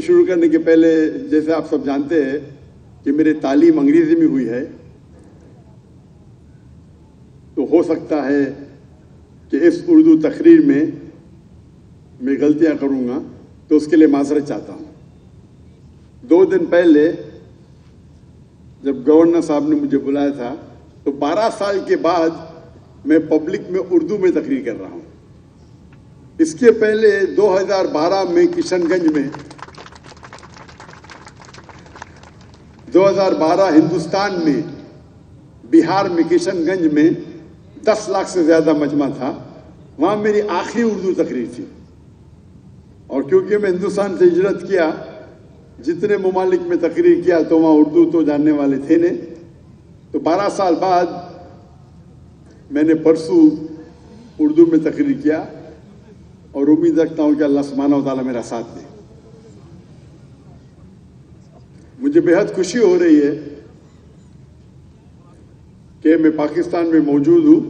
تقریر شروع کرنے کے پہلے جیسے آپ سب جانتے ہیں کہ میری تعلیم انگریزی میں ہوئی ہے، تو ہو سکتا ہے کہ اس اردو تقریر میں غلطیاں کروں گا، تو اس کے لیے معذرت چاہتا ہوں۔ 2 دن پہلے جب گورنر صاحب نے مجھے بلایا تھا تو 12 سال کے بعد میں پبلک میں اردو میں تقریر کر رہا ہوں۔ اس کے پہلے 2012 میں کشن گنج میں 2012 ہندوستان میں بہار میں کشن گنج میں 10 لاکھ سے زیادہ مجمع تھا، وہاں میری آخری اردو تقریر تھی۔ اور کیونکہ میں ہندوستان سے ہجرت کیا، جتنے ممالک میں تقریر کیا تو وہاں اردو تو جاننے والے تھے نہیں، تو 12 سال بعد میں نے پرسوں اردو میں تقریر کیا، اور امید رکھتا ہوں کہ اللہ سبحانہ و تعالیٰ میرا ساتھ دے۔ مجھے بے حد خوشی ہو رہی ہے کہ میں پاکستان میں موجود ہوں،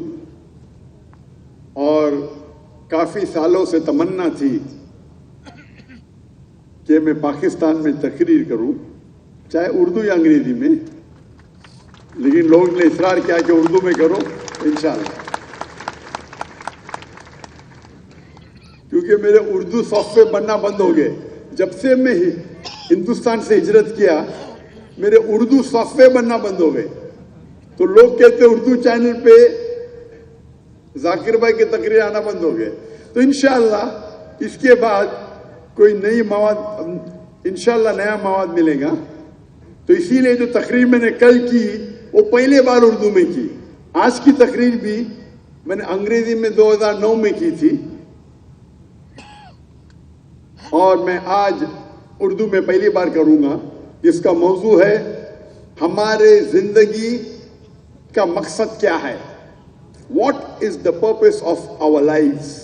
اور کافی سالوں سے تمنا تھی کہ میں پاکستان میں تقریر کروں، چاہے اردو یا انگریزی میں، لیکن لوگ نے اصرار کیا کہ اردو میں کرو انشاءاللہ، کیونکہ میرے اردو سافٹ ویئر بننا بند ہو گئے۔ جب سے میں ہندوستان سے ہجرت کیا، میرے اردو سافٹ ویئر بننا بند ہو گئے، تو لوگ کہتے اردو چینل پہ ذاکر بھائی کے تقریر آنا بند ہو گئے۔ تو انشاءاللہ اس کے بعد کوئی نئی مواد، انشاءاللہ نیا مواد ملے گا، تو اسی لیے جو تقریر میں نے کل کی وہ پہلے بار اردو میں کی۔ آج کی تقریر بھی میں نے انگریزی میں 2009 میں کی تھی، اور میں آج اردو میں پہلی بار کروں گا، جس کا موضوع ہے ہمارے زندگی کا مقصد کیا ہے، what is the purpose of our lives.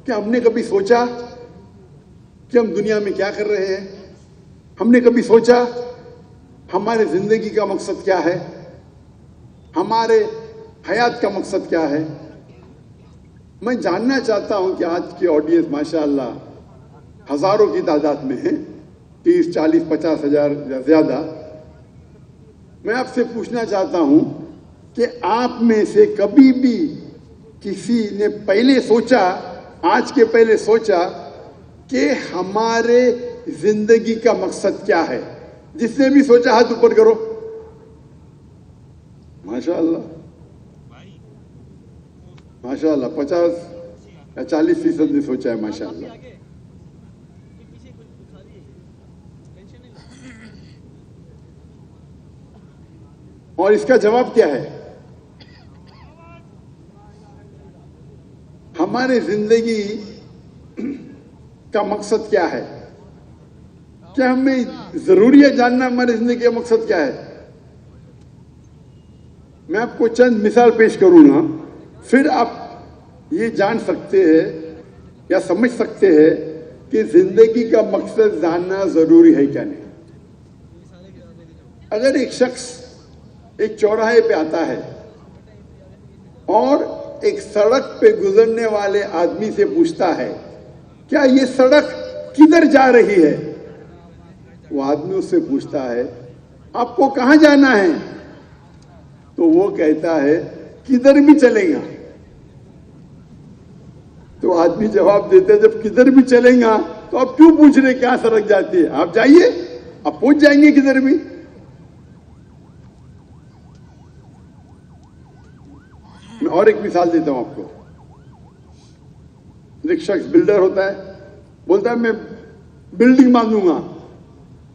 کیا ہم نے کبھی سوچا کہ ہم دنیا میں کیا کر رہے ہیں؟ ہم نے کبھی سوچا ہمارے زندگی کا مقصد کیا ہے، ہمارے حیات کا مقصد کیا ہے؟ میں جاننا چاہتا ہوں کہ آج کی آڈینس ماشاءاللہ ہزاروں کی تعداد میں ہے، 30، 40، 50 ہزار یا زیادہ۔ میں آپ سے پوچھنا چاہتا ہوں کہ آپ میں سے کبھی بھی کسی نے پہلے سوچا، آج کے پہلے سوچا کہ ہمارے زندگی کا مقصد کیا ہے؟ جس نے بھی سوچا ہاتھ اوپر کرو۔ ماشاءاللہ ماشاءاللہ 50 یا 40% نے سوچا ہے، ماشاءاللہ۔ اور اس کا جواب کیا ہے؟ ہمارے زندگی کا مقصد کیا ہے؟ کیا ہمیں ضروری ہے جاننا ہمارے زندگی کا مقصد کیا ہے؟ میں آپ کو چند مثال پیش کروں گا، پھر آپ یہ جان سکتے ہیں یا سمجھ سکتے ہیں کہ زندگی کا مقصد جاننا ضروری ہے کیا نہیں۔ اگر ایک شخص ایک چوراہے پہ آتا ہے اور ایک سڑک پہ گزرنے والے آدمی سے پوچھتا ہے کیا یہ سڑک کدھر جا رہی ہے، وہ آدمی اس سے پوچھتا ہے آپ کو کہاں جانا ہے، تو وہ کہتا ہے کدھر بھی چلیں گا۔ تو آدمی جواب دیتے جب کدھر بھی چلیں گا تو آپ کیوں پوچھ رہے کہاں سڑک جاتی ہے، آپ جائیے، آپ پہنچ جائیں گے کدھر بھی۔ میں اور ایک مثال دیتا ہوں آپ کو۔ ایک شخص بلڈر ہوتا ہے، بولتا ہے میں بلڈنگ باندھوں گا،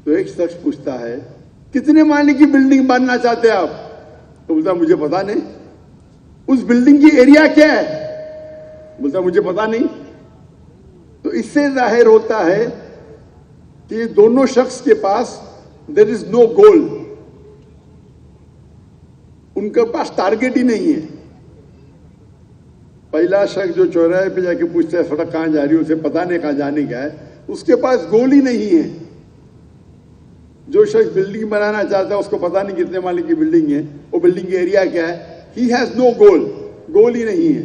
تو ایک شخص پوچھتا ہے کتنے مالے کی بلڈنگ باندھنا چاہتے ہیں آپ، تو بولتا مجھے پتا نہیں۔ اس بلڈنگ کی ایریا کیا ہے، بولتا مجھے پتا نہیں۔ تو اس سے ظاہر ہوتا ہے کہ دونوں شخص کے پاس there is no goal، ان کے پاس ٹارگٹ ہی نہیں ہے۔ پہلا شخص جو چوراہے پہ جا کے پوچھتا ہے سڑک کہاں جا رہی ہے، اسے پتا نہیں کہاں جانے کا ہے، اس کے پاس گول ہی نہیں ہے۔ جو شخص بلڈنگ بنانا چاہتا ہے اس کو پتا نہیں کتنے مالے کی بلڈنگ ہے، وہ بلڈنگ کا ایریا کیا ہے، ہی ہیز نو گول، گول ہی نہیں ہے۔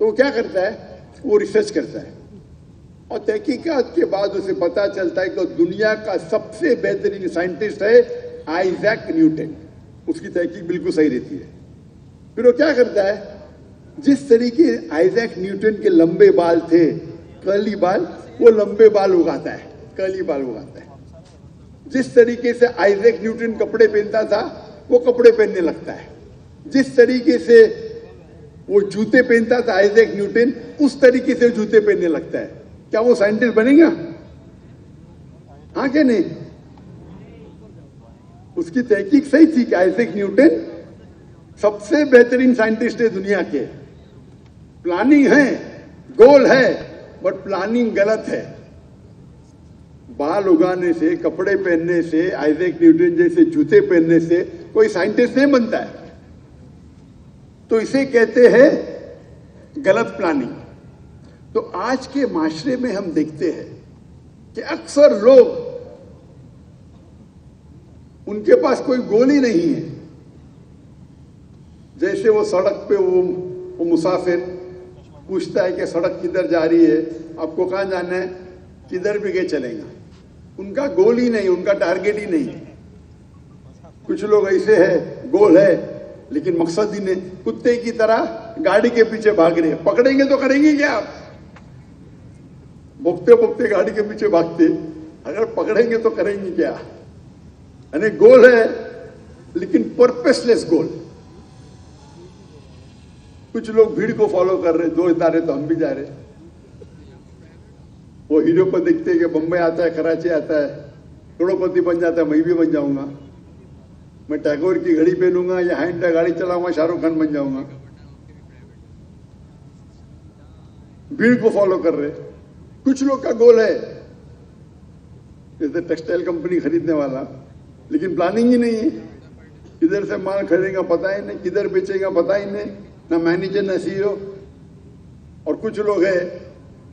تو وہ کیا کرتا ہے, وہ ریسرچ کرتا ہے اور تحقیقات کے بعد اسے پتا چلتا ہے کہ دنیا کا سب سے بہترین سائنٹسٹ ہے آئزیک نیوٹن. اس کی تحقیق بالکل صحیح رہتی ہے. پھر وہ کیا کرتا ہے, جس طریقے آئزیک نیوٹن کے لمبے بال تھے, کرلی بال, وہ لمبے بال اگاتا ہے, کرلی بال اگاتا ہے. جس طریقے سے آئزیک نیوٹن کپڑے پہنتا تھا وہ کپڑے پہننے لگتا ہے. جس طریقے سے وہ جوتے پہنتا تھا آئزیک نیوٹن, اس طریقے سے جوتے پہننے لگتا ہے. کیا وہ سائنٹسٹ بنے گا؟ ہاں کہ نہیں؟ اس کی تحقیق صحیح تھی کہ آئزیک نیوٹن سب سے بہترین سائنٹسٹ ہے دنیا کے. پلاننگ ہے, گول ہے, بٹ پلاننگ غلط ہے. بال اگانے سے, کپڑے پہننے سے, آئزیک نیوٹن جیسے جوتے پہننے سے کوئی سائنٹسٹ نہیں بنتا ہے. تو اسے کہتے ہیں غلط پلاننگ. تو آج کے معاشرے میں ہم دیکھتے ہیں کہ اکثر لوگ, ان کے پاس کوئی گول ہی نہیں ہے. جیسے وہ سڑک پہ وہ مسافر پوچھتا ہے کہ سڑک کدھر جا رہی ہے, آپ کو کہاں جانا ہے, کدھر بھی گئے چلیں گا. ان کا گول ہی نہیں, ان کا ٹارگیٹ ہی نہیں. کچھ لوگ ایسے ہیں, گول ہے لیکن مقصد ہی نہیں, کتے کی طرح گاڑی کے پیچھے بھاگ رہے ہیں. پکڑیں گے تو کریں گے کیا آپ؟ بھوکتے بھوکتے گاڑی کے پیچھے بھاگتے, اگر پکڑیں گے تو کریں گے کیا؟ یعنی گول ہے لیکن پرپس لیس گول. کچھ لوگ بھیڑ کو فالو کر رہے, دو جا رہے تو ہم بھی جا رہے. وہ ہیرو کو دیکھتے کہ بمبئی آتا ہے, کراچی آتا ہے, کروڑپتی بن جاتا ہے, میں بھی بن جاؤں گا. میں ٹیگور کی گھڑی پہنوں گا یا ہینڈا گاڑی چلاؤں گا, شاہ رخ خان بن جاؤں گا. بھیڑ کو فالو کر رہے. کچھ لوگ کا گول ہے جیسے ٹیکسٹائل کمپنی خریدنے والا, لیکن پلاننگ ہی نہیں ہے. کدھر سے مال خریدے گا پتہ ہی نہیں, کدھر بیچے گا پتہ ہی نہیں, نہ مینیجر نہ سی او. اور کچھ لوگ ہیں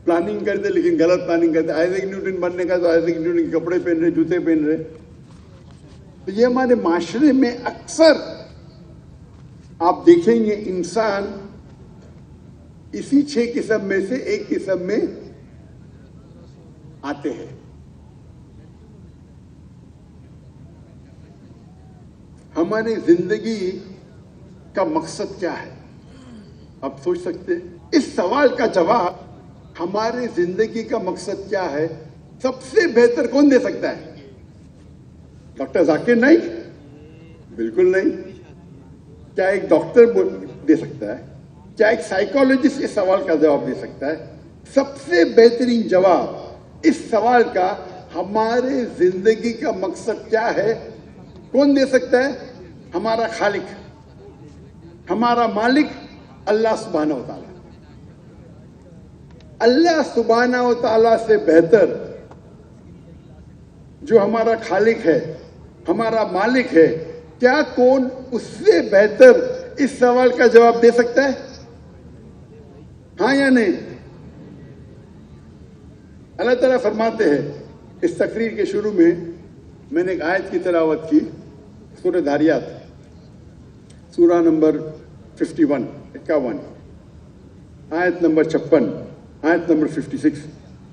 پلاننگ کرتے لیکن غلط پلاننگ کرتے. آئزیک نیوٹن بننے کا تو آئزیک نیوٹن کے کپڑے پہن رہے, جوتے پہن رہے. تو یہ ہمارے معاشرے میں اکثر آپ دیکھیں گے انسان اسی 6 قسم میں سے ایک قسم میں آتے ہیں. ہماری زندگی کا مقصد کیا ہے؟ آپ سوچ سکتے ہیں اس سوال کا جواب, ہمارے زندگی کا مقصد کیا ہے, سب سے بہتر کون دے سکتا ہے؟ ڈاکٹر ذاکر نائک؟ بالکل نہیں. کیا ایک ڈاکٹر دے سکتا ہے؟ کیا ایک سائیکالوجسٹ اس سوال کا جواب دے سکتا ہے؟ سب سے بہترین جواب اس سوال کا, ہمارے زندگی کا مقصد کیا ہے, کون دے سکتا ہے؟ ہمارا خالق, ہمارا مالک اللہ سبحانہ و تعالیٰ. اللہ سبحانہ و تعالیٰ سے بہتر جو ہمارا خالق ہے, ہمارا مالک ہے, کیا کون اس سے بہتر اس سوال کا جواب دے سکتا ہے؟ ہاں یا نہیں؟ اللہ تعالیٰ فرماتے ہیں اس تقریر کے شروع میں میں نے ایک آیت کی تلاوت کی, سورہ دھاریات, سورہ نمبر 51 آیت نمبر 56, آیت نمبر 56,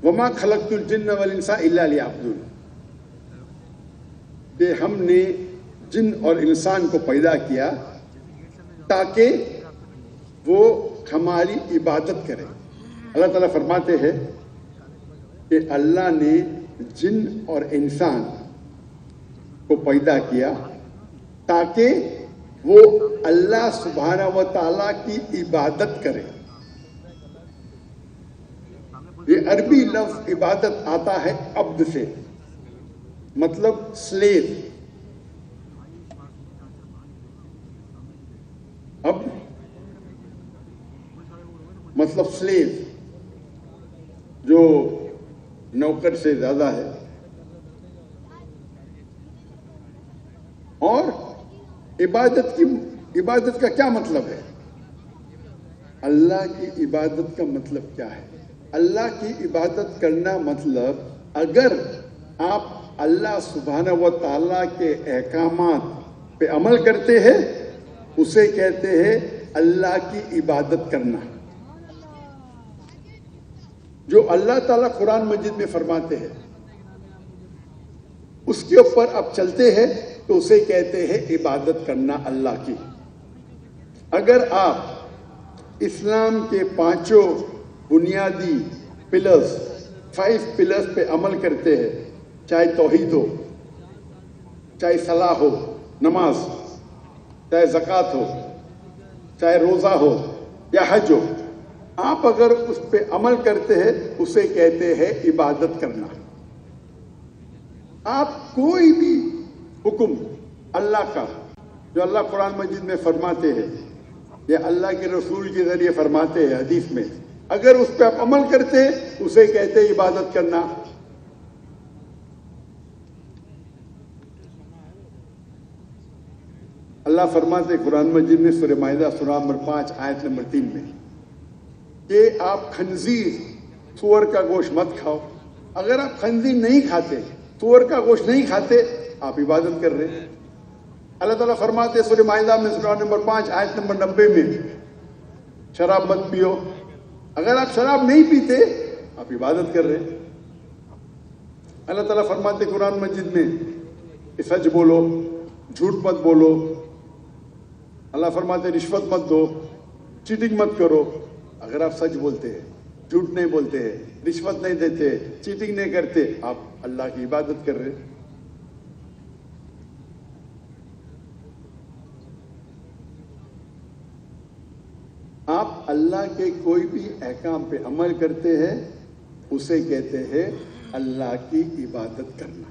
وما خلقت الجن والانس الا لیعبدون. کہ ہم نے جن اور انسان کو پیدا کیا تاکہ وہ ہماری عبادت کریں. اللہ تعالیٰ فرماتے ہیں کہ اللہ نے جن اور انسان کو پیدا کیا تاکہ وہ اللہ سبحانہ و تعالیٰ کی عبادت کرے. یہ عربی لفظ عبادت آتا ہے عبد سے, مطلب سلیو. عبد مطلب سلیو, جو نوکر سے زیادہ ہے. اور عبادت کا کیا مطلب ہے؟ اللہ کی عبادت کا مطلب کیا ہے؟ اللہ کی عبادت کرنا مطلب, اگر آپ اللہ سبحانہ و تعالیٰ کے احکامات پہ عمل کرتے ہیں, اسے کہتے ہیں اللہ کی عبادت کرنا. جو اللہ تعالیٰ قرآن مجید میں فرماتے ہیں اس کے اوپر آپ چلتے ہیں تو اسے کہتے ہیں عبادت کرنا اللہ کی. اگر آپ اسلام کے 5 بنیادی پلرز 5 پلرز پہ عمل کرتے ہیں، چاہے توحید ہو، چاہے صلاح ہو، نماز، چاہے زکوٰۃ ہو، چاہے روزہ ہو یا حج ہو، آپ اگر اس پہ عمل کرتے ہیں اسے کہتے ہیں عبادت کرنا. آپ کوئی بھی حکم اللہ کا جو اللہ قرآن مجید میں فرماتے ہیں یا اللہ کے رسول کے ذریعے فرماتے ہیں حدیث میں، اگر اس پہ آپ عمل کرتے ہیں اسے کہتے ہیں عبادت کرنا. اللہ فرماتے قرآن مجید میں سورہ مائدہ سورہ نمبر 5 آیت نمبر 3 میں کہ آپ خنزیر سور کا گوشت مت کھاؤ. اگر آپ خنزیر نہیں کھاتے، سور کا گوشت نہیں کھاتے، آپ عبادت کر رہے ہیں. اللہ تعالیٰ فرماتے سورہ مائدہ میں سورہ نمبر 5 آیت نمبر 90 میں شراب مت پیو. اگر آپ شراب نہیں پیتے آپ عبادت کر رہے ہیں. اللہ تعالیٰ فرماتے قرآن مجید میں کہ سچ بولو، جھوٹ مت بولو. اللہ فرماتے رشوت مت دو، چیٹنگ مت کرو. اگر آپ سچ بولتے ہیں، جھوٹ نہیں بولتے ہیں، رشوت نہیں دیتے، چیٹنگ نہیں کرتے، آپ اللہ کی عبادت کر رہے ہیں. آپ اللہ کے کوئی بھی احکام پہ عمل کرتے ہیں اسے کہتے ہیں اللہ کی عبادت کرنا.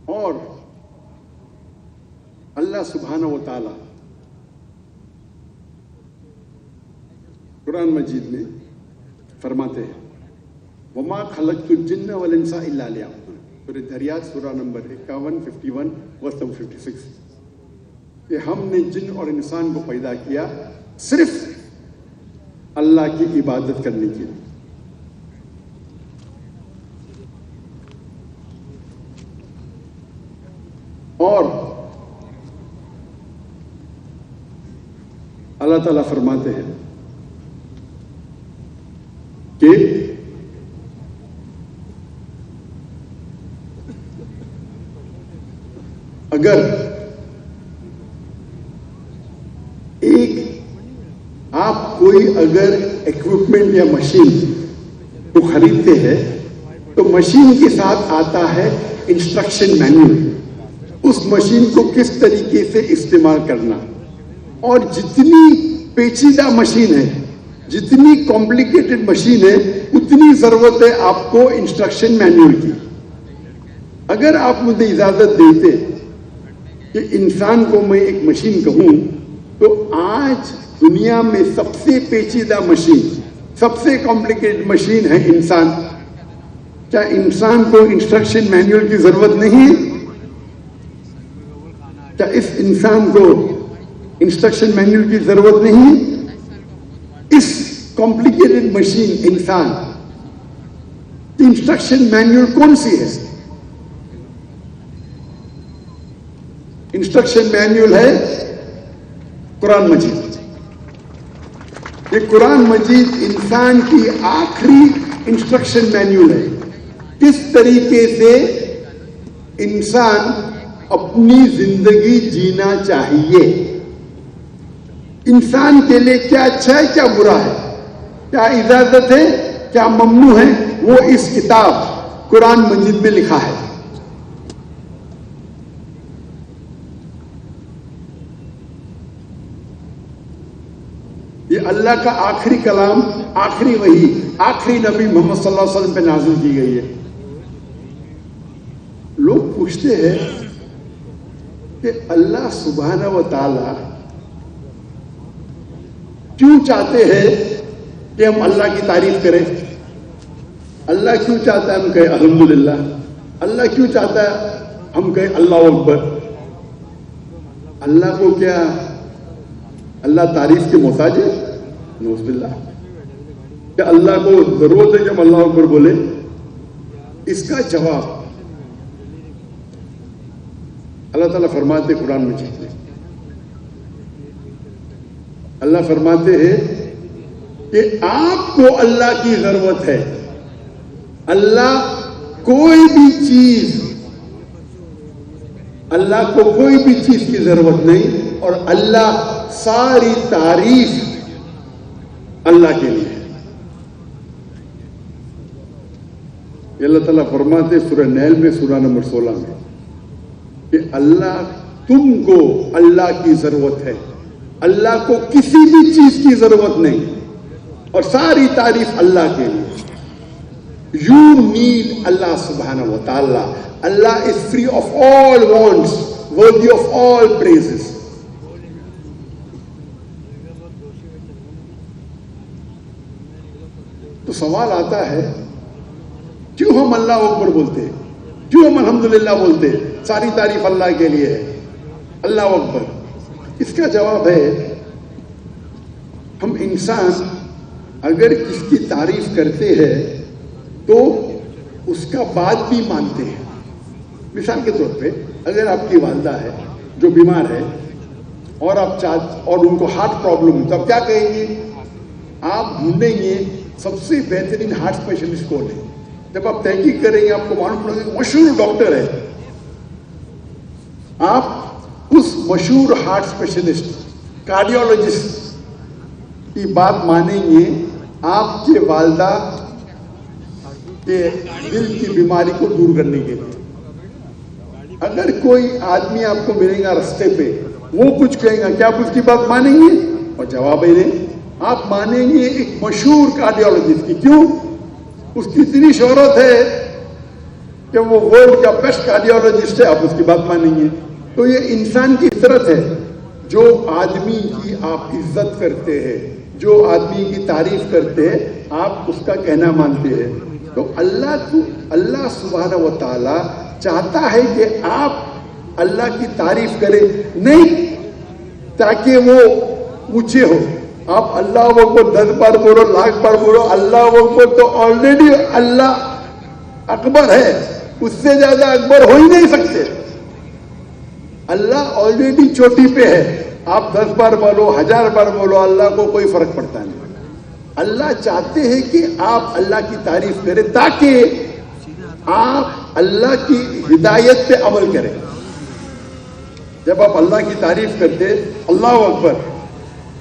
اور اللہ سبحانہ و تعالی قرآن مجید میں فرماتے ہیں وَمَا خَلَقْتُ الْجِنَّ وَالْإِنسَ إِلَّا لِيَعْبُدُونِ. سورہ دریات سورہ نمبر 51، 51 ورس 56 کہ ہم نے جن اور انسان کو پیدا کیا صرف اللہ کی عبادت کرنے کے لیے. اور اللہ تعالیٰ فرماتے ہیں کہ اگر آپ کوئی اگر ایکوپمنٹ یا مشین کو خریدتے ہیں تو مشین کے ساتھ آتا ہے انسٹرکشن مینول، اس مشین کو کس طریقے سے استعمال کرنا. اور جتنی پیچیدہ مشین ہے، جتنی کمپلیکیٹڈ مشین ہے، اتنی ضرورت ہے آپ کو انسٹرکشن مینول کی. اگر آپ مجھے اجازت دیتے کہ انسان کو میں ایک مشین کہوں تو آج دنیا میں سب سے پیچیدہ مشین، سب سے کمپلیکیٹڈ مشین ہے انسان. کیا انسان کو انسٹرکشن مینول کی ضرورت نہیں ہے؟ کیا اس انسان کو انسٹرکشن مینول کی ضرورت نہیں ہے؟ اس کمپلیکیٹڈ مشین انسان کی انسٹرکشن مینول کون سی ہے؟ انسٹرکشن مینول ہے قرآن مجید. یہ قرآن مجید انسان کی آخری انسٹرکشن مینول ہے. کس طریقے سے انسان اپنی زندگی جینا چاہیے، انسان کے لیے کیا اچھا ہے، کیا برا ہے، کیا اجازت ہے، کیا ممنوع ہے، وہ اس کتاب قرآن مجید میں لکھا ہے. یہ اللہ کا آخری کلام، آخری وحی، آخری نبی محمد صلی اللہ علیہ وسلم پہ نازل کی گئی ہے. لوگ پوچھتے ہیں کہ اللہ سبحانہ و تعالی کیوں چاہتے ہیں کہ ہم اللہ کی تعریف کریں؟ اللہ کیوں چاہتا ہے ہم کہیں الحمدللہ؟ اللہ کیوں چاہتا ہے ہم کہیں اللہ اکبر؟ اللہ کو کیا اللہ تعریف کے محتاج ہے؟ نعوذ باللہ. کیا اللہ کو ضرورت ہے کہ ہم اللہ اکبر بولے؟ اس کا جواب اللہ تعالیٰ فرماتے قرآن مجید میں اللہ فرماتے ہیں کہ آپ کو اللہ کی ضرورت ہے. اللہ کوئی بھی چیز اللہ کو کوئی بھی چیز کی ضرورت نہیں, اور اللہ ساری تعریف اللہ کے لیے ہے. یہ اللہ تعالیٰ فرماتے سورہ نیل میں سورہ نمبر 16 میں کہ اللہ تم کو اللہ کی ضرورت ہے, اللہ کو کسی بھی چیز کی ضرورت نہیں, اور ساری تعریف اللہ کے لیے. You need Allah subhanahu wa ta'ala. Allah is free of all wants, worthy of all praises. تو سوال آتا ہے کیوں ہم اللہ اکبر بولتے ہیں, کیوں ہم الحمدللہ بولتے ہیں, ساری تعریف اللہ کے لیے ہے, اللہ اکبر. اس کا جواب ہے ہم انسان اگر کس کی تعریف کرتے ہیں تو اس کا بات بھی مانتے ہیں. مثال کے طور پہ اگر آپ کی والدہ ہے جو بیمار ہے اور اور ان کو ہارٹ پرابلم ہے تو آپ کیا کہیں گے؟ آپ ڈھونڈیں گے سب سے بہترین ہارٹ اسپیشلسٹ کون ہے. جب آپ تحقیق کریں گے آپ کو معلوم پڑے گا مشہور ڈاکٹر ہے, آپ اس مشہور ہارٹ اسپیشلسٹ کارڈیولوجسٹ کی بات مانیں گے آپ کے والدہ کہ دل کی بیماری کو دور کرنے کے لیے. اگر کوئی آدمی آپ کو ملے گا رستے پہ وہ کچھ کہے گا, کیا آپ اس کی بات مانیں گے؟ اور جواب ہی نہیں, آپ مانیں گے ایک مشہور کارڈیولوجسٹ کی. کیوں؟ اس کی اتنی شہرت ہے کہ وہ ورلڈ کا بیسٹ کارڈیولوجسٹ ہے, آپ اس کی بات مانیں گے. تو یہ انسان کی فطرت ہے, جو آدمی کی آپ عزت کرتے ہیں, جو آدمی کی تعریف کرتے ہیں, آپ اس کا کہنا مانتے ہیں. تو اللہ سبحانہ و تعالی چاہتا ہے کہ آپ اللہ کی تعریف کریں, نہیں تاکہ وہ اونچے ہو. آپ اللہ اکبر 10 بار بولو, لاکھ بار بولو, اللہ اکبر تو آلریڈی اللہ اکبر ہے, اس سے زیادہ اکبر ہو ہی نہیں سکتے. اللہ آلریڈی چوٹی پہ ہے, آپ 10 بار بولو, 1000 بار بولو, اللہ کو کوئی فرق پڑتا نہیں. اللہ چاہتے ہیں کہ آپ اللہ کی تعریف کریں تاکہ آپ اللہ کی ہدایت پہ عمل کریں. جب آپ اللہ کی تعریف کرتے اللہ اکبر,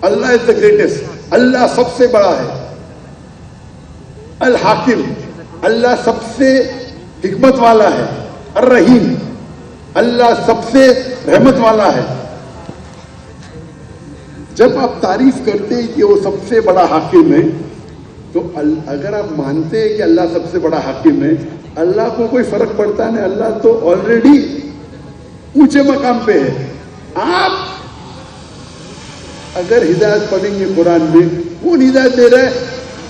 اللہ از دا گریٹسٹ, اللہ سب سے بڑا ہے, الحاکم, اللہ سب سے حکمت والا ہے, الرحیم, اللہ سب سے رحمت والا ہے. جب آپ تعریف کرتے ہیں کہ وہ سب سے بڑا حاکم ہے, تو اگر آپ مانتے ہیں کہ اللہ سب سے بڑا حاکم ہے, اللہ کو کوئی فرق پڑتا نہیں, اللہ تو آلریڈی اونچے مقام پہ ہے. آپ اگر ہدایت پڑھیں گے قرآن میں, کون ہدایت دے رہا ہے؟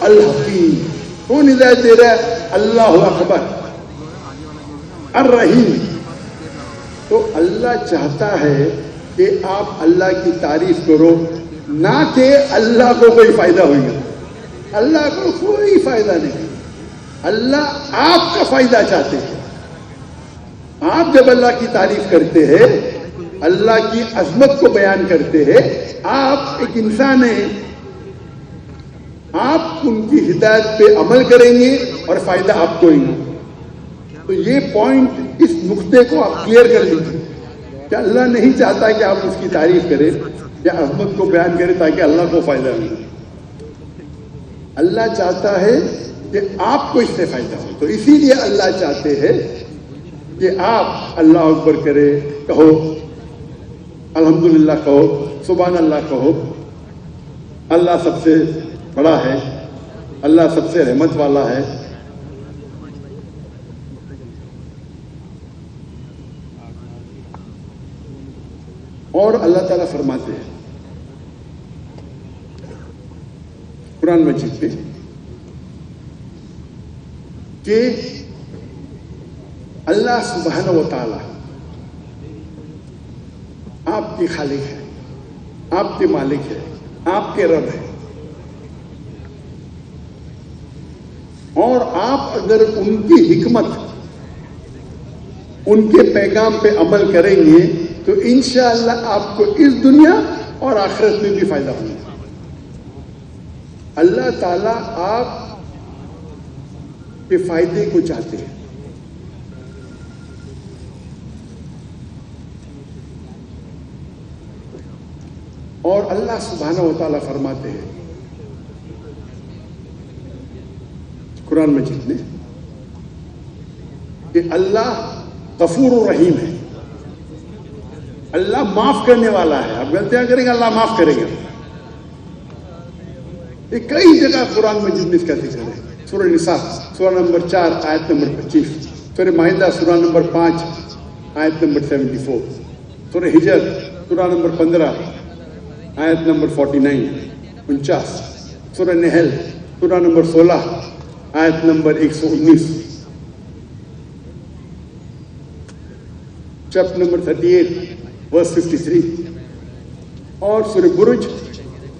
الحکیم. کون ہدایت دے رہا ہے؟ اللہ اکبر, الرحیم. تو اللہ چاہتا ہے کہ آپ اللہ کی تعریف کرو, نہ کہ اللہ کو کوئی فائدہ ہوگا. اللہ کو کوئی فائدہ نہیں, اللہ آپ کا فائدہ چاہتے ہیں. آپ جب اللہ کی تعریف کرتے ہیں, اللہ کی عظمت کو بیان کرتے ہیں, آپ ایک انسان ہیں, آپ ان کی ہدایت پہ عمل کریں گے اور فائدہ آپ کو ہی. تو یہ پوائنٹ, اس نقطے کو آپ کلیئر کر لیجیے کہ اللہ نہیں چاہتا کہ آپ اس کی تعریف کریں یا عظمت کو بیان کریں تاکہ اللہ کو فائدہ ملے. اللہ چاہتا ہے کہ آپ کو اس سے فائدہ ہو. تو اسی لیے اللہ چاہتے ہیں کہ آپ اللہ اکبر کرے, کہو الحمدللہ, کہو سبحان اللہ, کہو اللہ سب سے بڑا ہے, اللہ سب سے رحمت والا ہے. اور اللہ تعالیٰ فرماتے ہیں قرآن مجید میں کہ اللہ سبحانہ و تعالی آپ کے خالق ہے, آپ کے مالک ہے, آپ کے رب ہے, اور آپ اگر ان کی حکمت, ان کے پیغام پہ عمل کریں گے تو انشاءاللہ آپ کو اس دنیا اور آخرت میں بھی فائدہ ہوگا. اللہ تعالیٰ آپ کے فائدے کو چاہتے ہیں. اور اللہ سبحانہ و تعالیٰ فرماتے ہیں قرآن مجید میں کہ اللہ غفور الرحیم ہے. اللہ معاف کرنے والا ہے. آپ غلطیاں کریں گے اللہ معاف کرے گا. یہ کئی جگہ قرآن مجید میں اس کا ذکر ہے. سورہ نساء سورہ نمبر 4 آیت نمبر 25, سورہ مائدہ سورہ نمبر 5 آیت نمبر 74, سورہ ہجر سورہ نمبر 15 آیت نمبر 49, سورہ نحل سورہ نمبر 16 آیت نمبر 119, چیپٹر نمبر 38 ورس 53, اور سورہ برج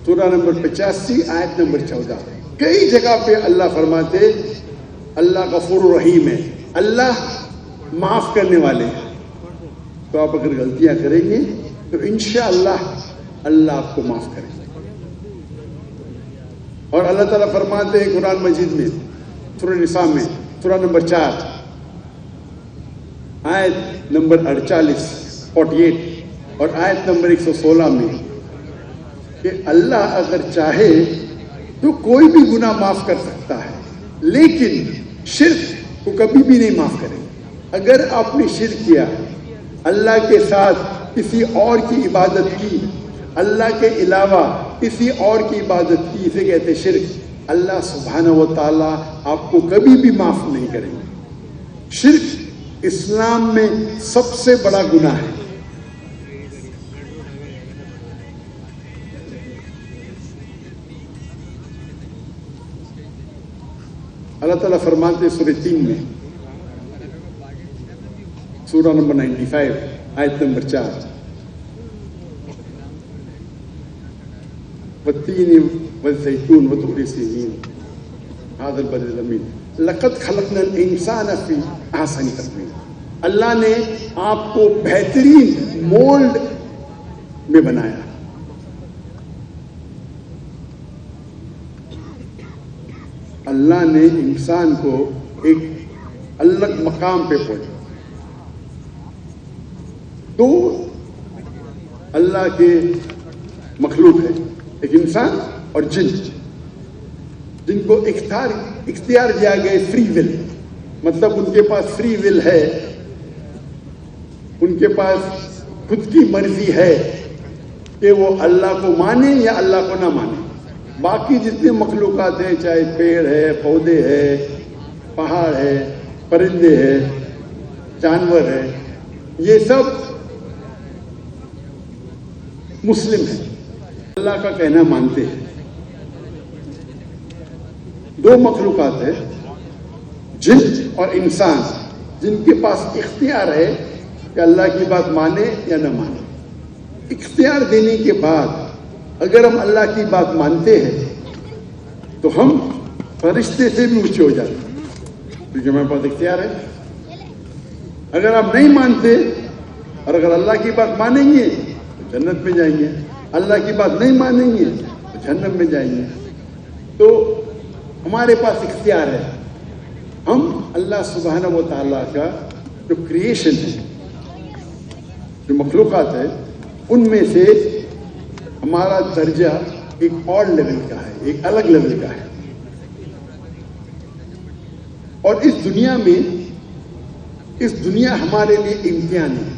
سورہ نمبر 85 آیت نمبر 14. کئی جگہ پہ اللہ فرماتے اللہ غفور الرحیم ہے, اللہ معاف کرنے والے ہیں. تو آپ اگر غلطیاں کریں گے تو انشاءاللہ اللہ آپ کو معاف کرے گا. اور اللہ تعالیٰ فرماتے ہیں قرآن مجید میں سورہ نساء میں سورہ نمبر 4 آیت نمبر 48 اور آیت نمبر 116 میں کہ اللہ اگر چاہے تو کوئی بھی گناہ معاف کر سکتا ہے, لیکن شرک کو کبھی بھی نہیں معاف کرے گا. اگر آپ نے شرک کیا, اللہ کے ساتھ کسی اور کی عبادت کی, اللہ کے علاوہ کسی اور کی عبادت کی, اسے کہتے شرک, اللہ سبحانہ و تعالیٰ آپ کو کبھی بھی معاف نہیں کریں گے. شرک اسلام میں سب سے بڑا گناہ ہے. اللہ تعالیٰ فرماتے سورہ 3 میں سورہ نمبر 95 آیت نمبر 4 والتین والزیتون وطور سینین ھذا البلد الامین لقد خلقنا الانسان فی احسن تقویم. اللہ نے آپ کو بہترین مولڈ میں بنایا. اللہ نے انسان کو ایک الگ مقام پہ پہنچا. تو اللہ کے مخلوق ہے ایک انسان اور جن, جن کو اختیار دیا گیا فری ول, مطلب ان کے پاس فری ول ہے, ان کے پاس خود کی مرضی ہے کہ وہ اللہ کو مانے یا اللہ کو نہ مانے. باقی جتنے مخلوقات ہیں, چاہے پیڑ ہے, پودے ہیں, پہاڑ ہے, پرندے ہیں, جانور ہیں, یہ سب مسلم ہیں, اللہ کا کہنا مانتے ہیں. 2 مخلوقات ہیں, جن اور انسان, جن کے پاس اختیار ہے کہ اللہ کی بات مانے یا نہ مانے. اختیار دینے کے بعد اگر ہم اللہ کی بات مانتے ہیں تو ہم فرشتے سے بھی اونچے ہو جاتے ہیں, کیونکہ ہمارے پاس اختیار ہے. اگر آپ نہیں مانتے اور اگر اللہ کی بات مانیں گے تو جنت میں جائیں گے, اللہ کی بات نہیں مانیں گے تو جہنم میں جائیں گے. تو ہمارے پاس اختیار ہے. ہم اللہ سبحانہ و تعالیٰ کا جو کریشن ہے, جو مخلوقات ہے, ان میں سے ہمارا درجہ ایک اور لیول کا ہے, ایک الگ لیول کا ہے. اور اس دنیا ہمارے لیے امتحان ہے.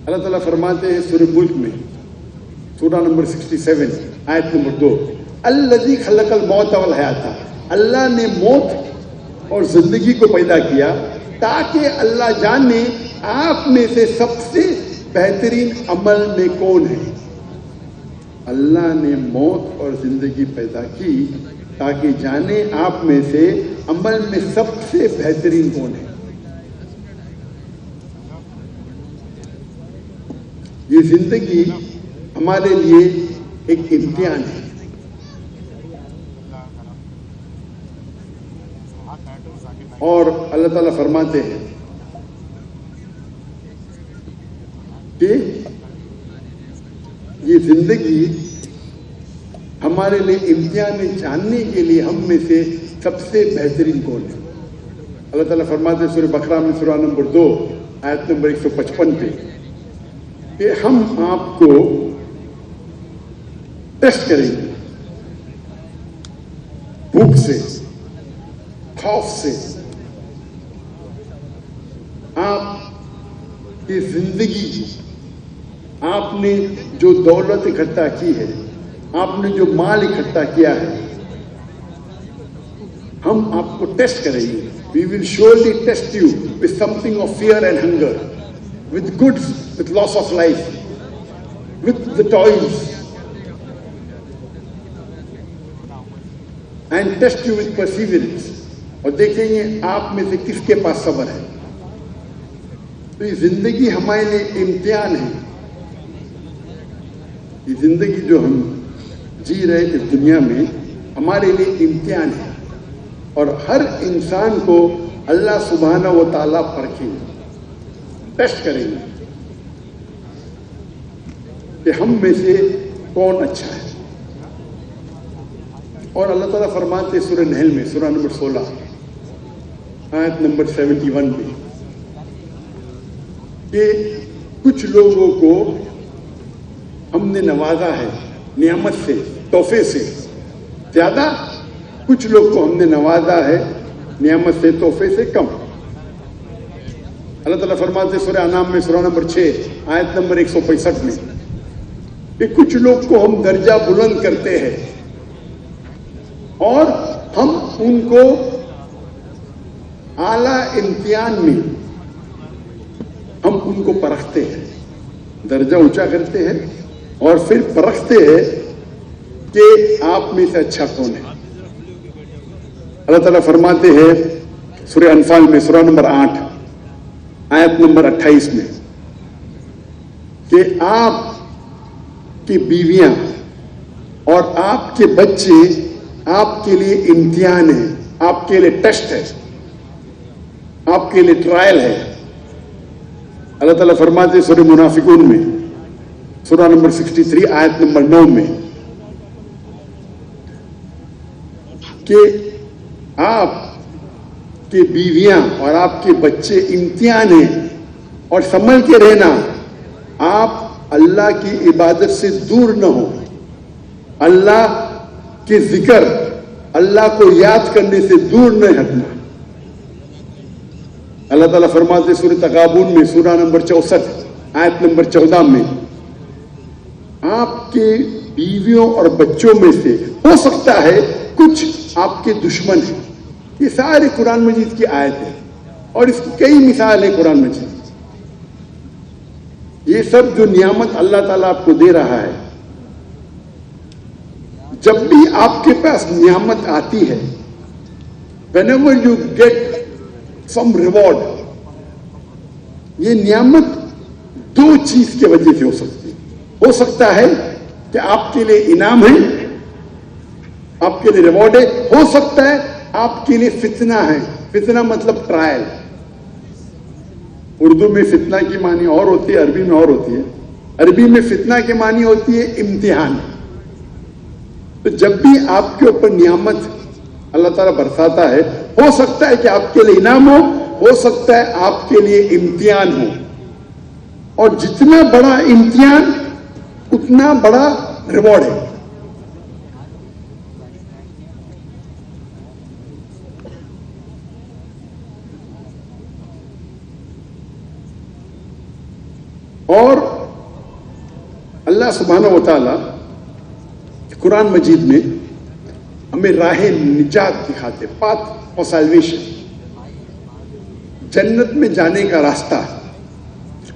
اللہ تعالیٰ فرماتے ہیں سورہ ملک میں سورہ نمبر 67 آیت نمبر 2 الذی خلق الموت والحیات. اللہ نے موت اور زندگی کو پیدا کیا تاکہ اللہ جانے آپ میں سے سب سے بہترین عمل میں کون ہے. اللہ نے موت اور زندگی پیدا کی تاکہ جانے آپ میں سے عمل میں سب سے بہترین کون ہے. یہ زندگی ہمارے لیے ایک امتحان ہے. اور اللہ تعالیٰ فرماتے ہیں کہ یہ زندگی ہمارے لیے امتحان جاننے کے لیے ہم میں سے سب سے بہترین کون ہے؟ اللہ تعالیٰ فرماتے ہیں سورہ بقرہ میں سورہ نمبر 2 آیت نمبر 155 پہ کہ ہم آپ کو ٹیسٹ کریں گے بھوک سے، خوف سے، آپ کی زندگی، آپ نے جو دولت اکٹھا کی ہے، آپ نے جو مال اکٹھا کیا ہے، ہم آپ کو ٹیسٹ کریں گے. We will surely test you with something of fear and hunger, with goods, with loss of life, with the toils, and test you with perseverance. اور دیکھیں گے آپ میں سے کس کے پاس صبر ہے. تو یہ زندگی ہمارے لیے امتحان ہے. یہ زندگی جو ہم جی رہے اس دنیا میں ہمارے لیے امتحان ہے، اور ہر انسان کو اللہ سبحانہ و تعالیٰ پرکھیں گے، ٹیسٹ کریں گے کہ ہم میں سے کون اچھا ہے. اور اللہ تعالیٰ فرماتے سورہ نحل میں سورہ نمبر 16 آیت نمبر 71 میں کہ کچھ لوگوں کو ہم نے نوازا ہے نعمت سے، تحفے سے زیادہ، کچھ لوگ کو ہم نے نوازا ہے نعمت سے، تحفے سے کم. اللہ تعالیٰ فرماتے سورہ انعام میں سورہ نمبر 6 آیت نمبر 165 میں کہ کچھ لوگ کو ہم درجہ بلند کرتے ہیں اور ہم ان کو اعلیٰ امتحان میں ہم ان کو پرکھتے ہیں، درجہ اونچا کرتے ہیں اور پھر پرکھتے ہیں کہ آپ میں سے اچھا کون ہے. اللہ تعالیٰ فرماتے ہیں سورہ انفال میں سورہ نمبر 8 آیت نمبر 28 میں کہ آپ کی بیویاں اور آپ کے بچے آپ کے لیے امتحان ہے، آپ کے لیے ٹیسٹ ہے، آپ کے لیے ٹرائل ہے. اللہ تعالیٰ فرماتے ہیں سورہ منافقون میں سورہ نمبر 63 آیت نمبر 9 میں کہ آپ کی بیویاں اور آپ کے بچے امتحان ہیں، اور سنبھل کے رہنا، آپ اللہ کی عبادت سے دور نہ ہو، اللہ کے ذکر، اللہ کو یاد کرنے سے دور نہ ہٹنا. اللہ تعالیٰ فرماتے سورہ تغابن میں سورہ نمبر 64 آیت نمبر 14 میں آپ کے بیویوں اور بچوں میں سے ہو سکتا ہے کچھ آپ کے دشمن ہیں. یہ سارے قرآن مجید کی آیت ہے اور اس کی کئی مثال ہے قرآن مجید. یہ سب جو نعمت اللہ تعالیٰ آپ کو دے رہا ہے، جب بھی آپ کے پاس نعمت آتی ہے، whenever you get some reward، یہ نعمت دو چیز کی وجہ سے ہو سکتی ہے. ہو سکتا ہے کہ آپ کے لیے انعام ہے، آپ کے لیے ریوارڈ ہے. ہو سکتا ہے آپ کے لیے فتنہ ہے. فتنہ مطلب ٹرائل. اردو میں فتنہ کی معنی اور ہوتی ہے، عربی میں اور ہوتی ہے. عربی میں فتنہ کی معنی ہوتی ہے امتحان. تو جب بھی آپ کے اوپر نعمت اللہ تعالیٰ برساتا ہے، ہو سکتا ہے کہ آپ کے لیے انعام ہو سکتا ہے آپ کے لیے امتحان ہو. اور جتنا بڑا امتحان اتنا بڑا ریوارڈ ہے. اور اللہ سبحانہ و تعالی قرآن مجید میں ہمیں راہ نجات دکھاتے، پاتھ آف سیلویشن، جنت میں جانے کا راستہ.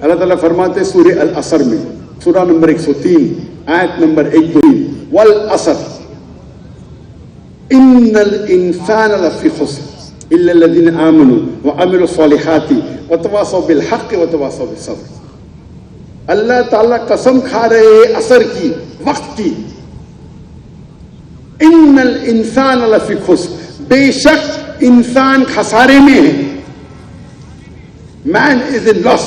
اللہ تعالیٰ فرماتے سورہ العصر میں سورہ نمبر 103 آیت نمبر 1-2 والعصر ان الانسان لفی خسر الا الذین آمنوا وعملوا الصالحات وتواصوا بالحق وتواصوا بالصبر. اللہ تعالیٰ قسم کھا رہے ہیں عصر کی، وقت کی. ان الانسان لفی خسر، بے شک انسان خسارے میں ہے. مین از ان لاس.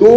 2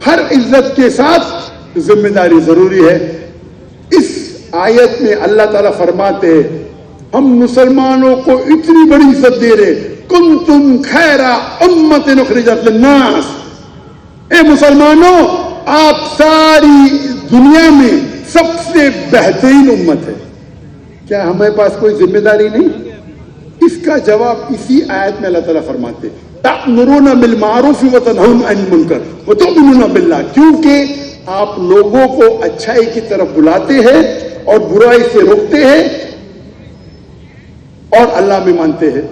ہر عزت کے ساتھ ذمہ داری ضروری ہے. اس آیت میں اللہ تعالیٰ فرماتے ہیں ہم مسلمانوں کو اتنی بڑی عزت دے رہے, کنتم خیر امت اخرجت للناس, اے مسلمانوں آپ ساری دنیا میں سب سے بہترین امت ہے. کیا ہمارے پاس کوئی ذمہ داری نہیں؟ اس کا جواب اسی آیت میں اللہ تعالیٰ فرماتے تأمرون بالمعروف وتنہون عن المنکر وتؤمنون باللہ, کیونکہ آپ لوگوں کو اچھائی کی طرف بلاتے ہیں اور برائی سے روکتے ہیں اور اللہ میں مانتے ہیں.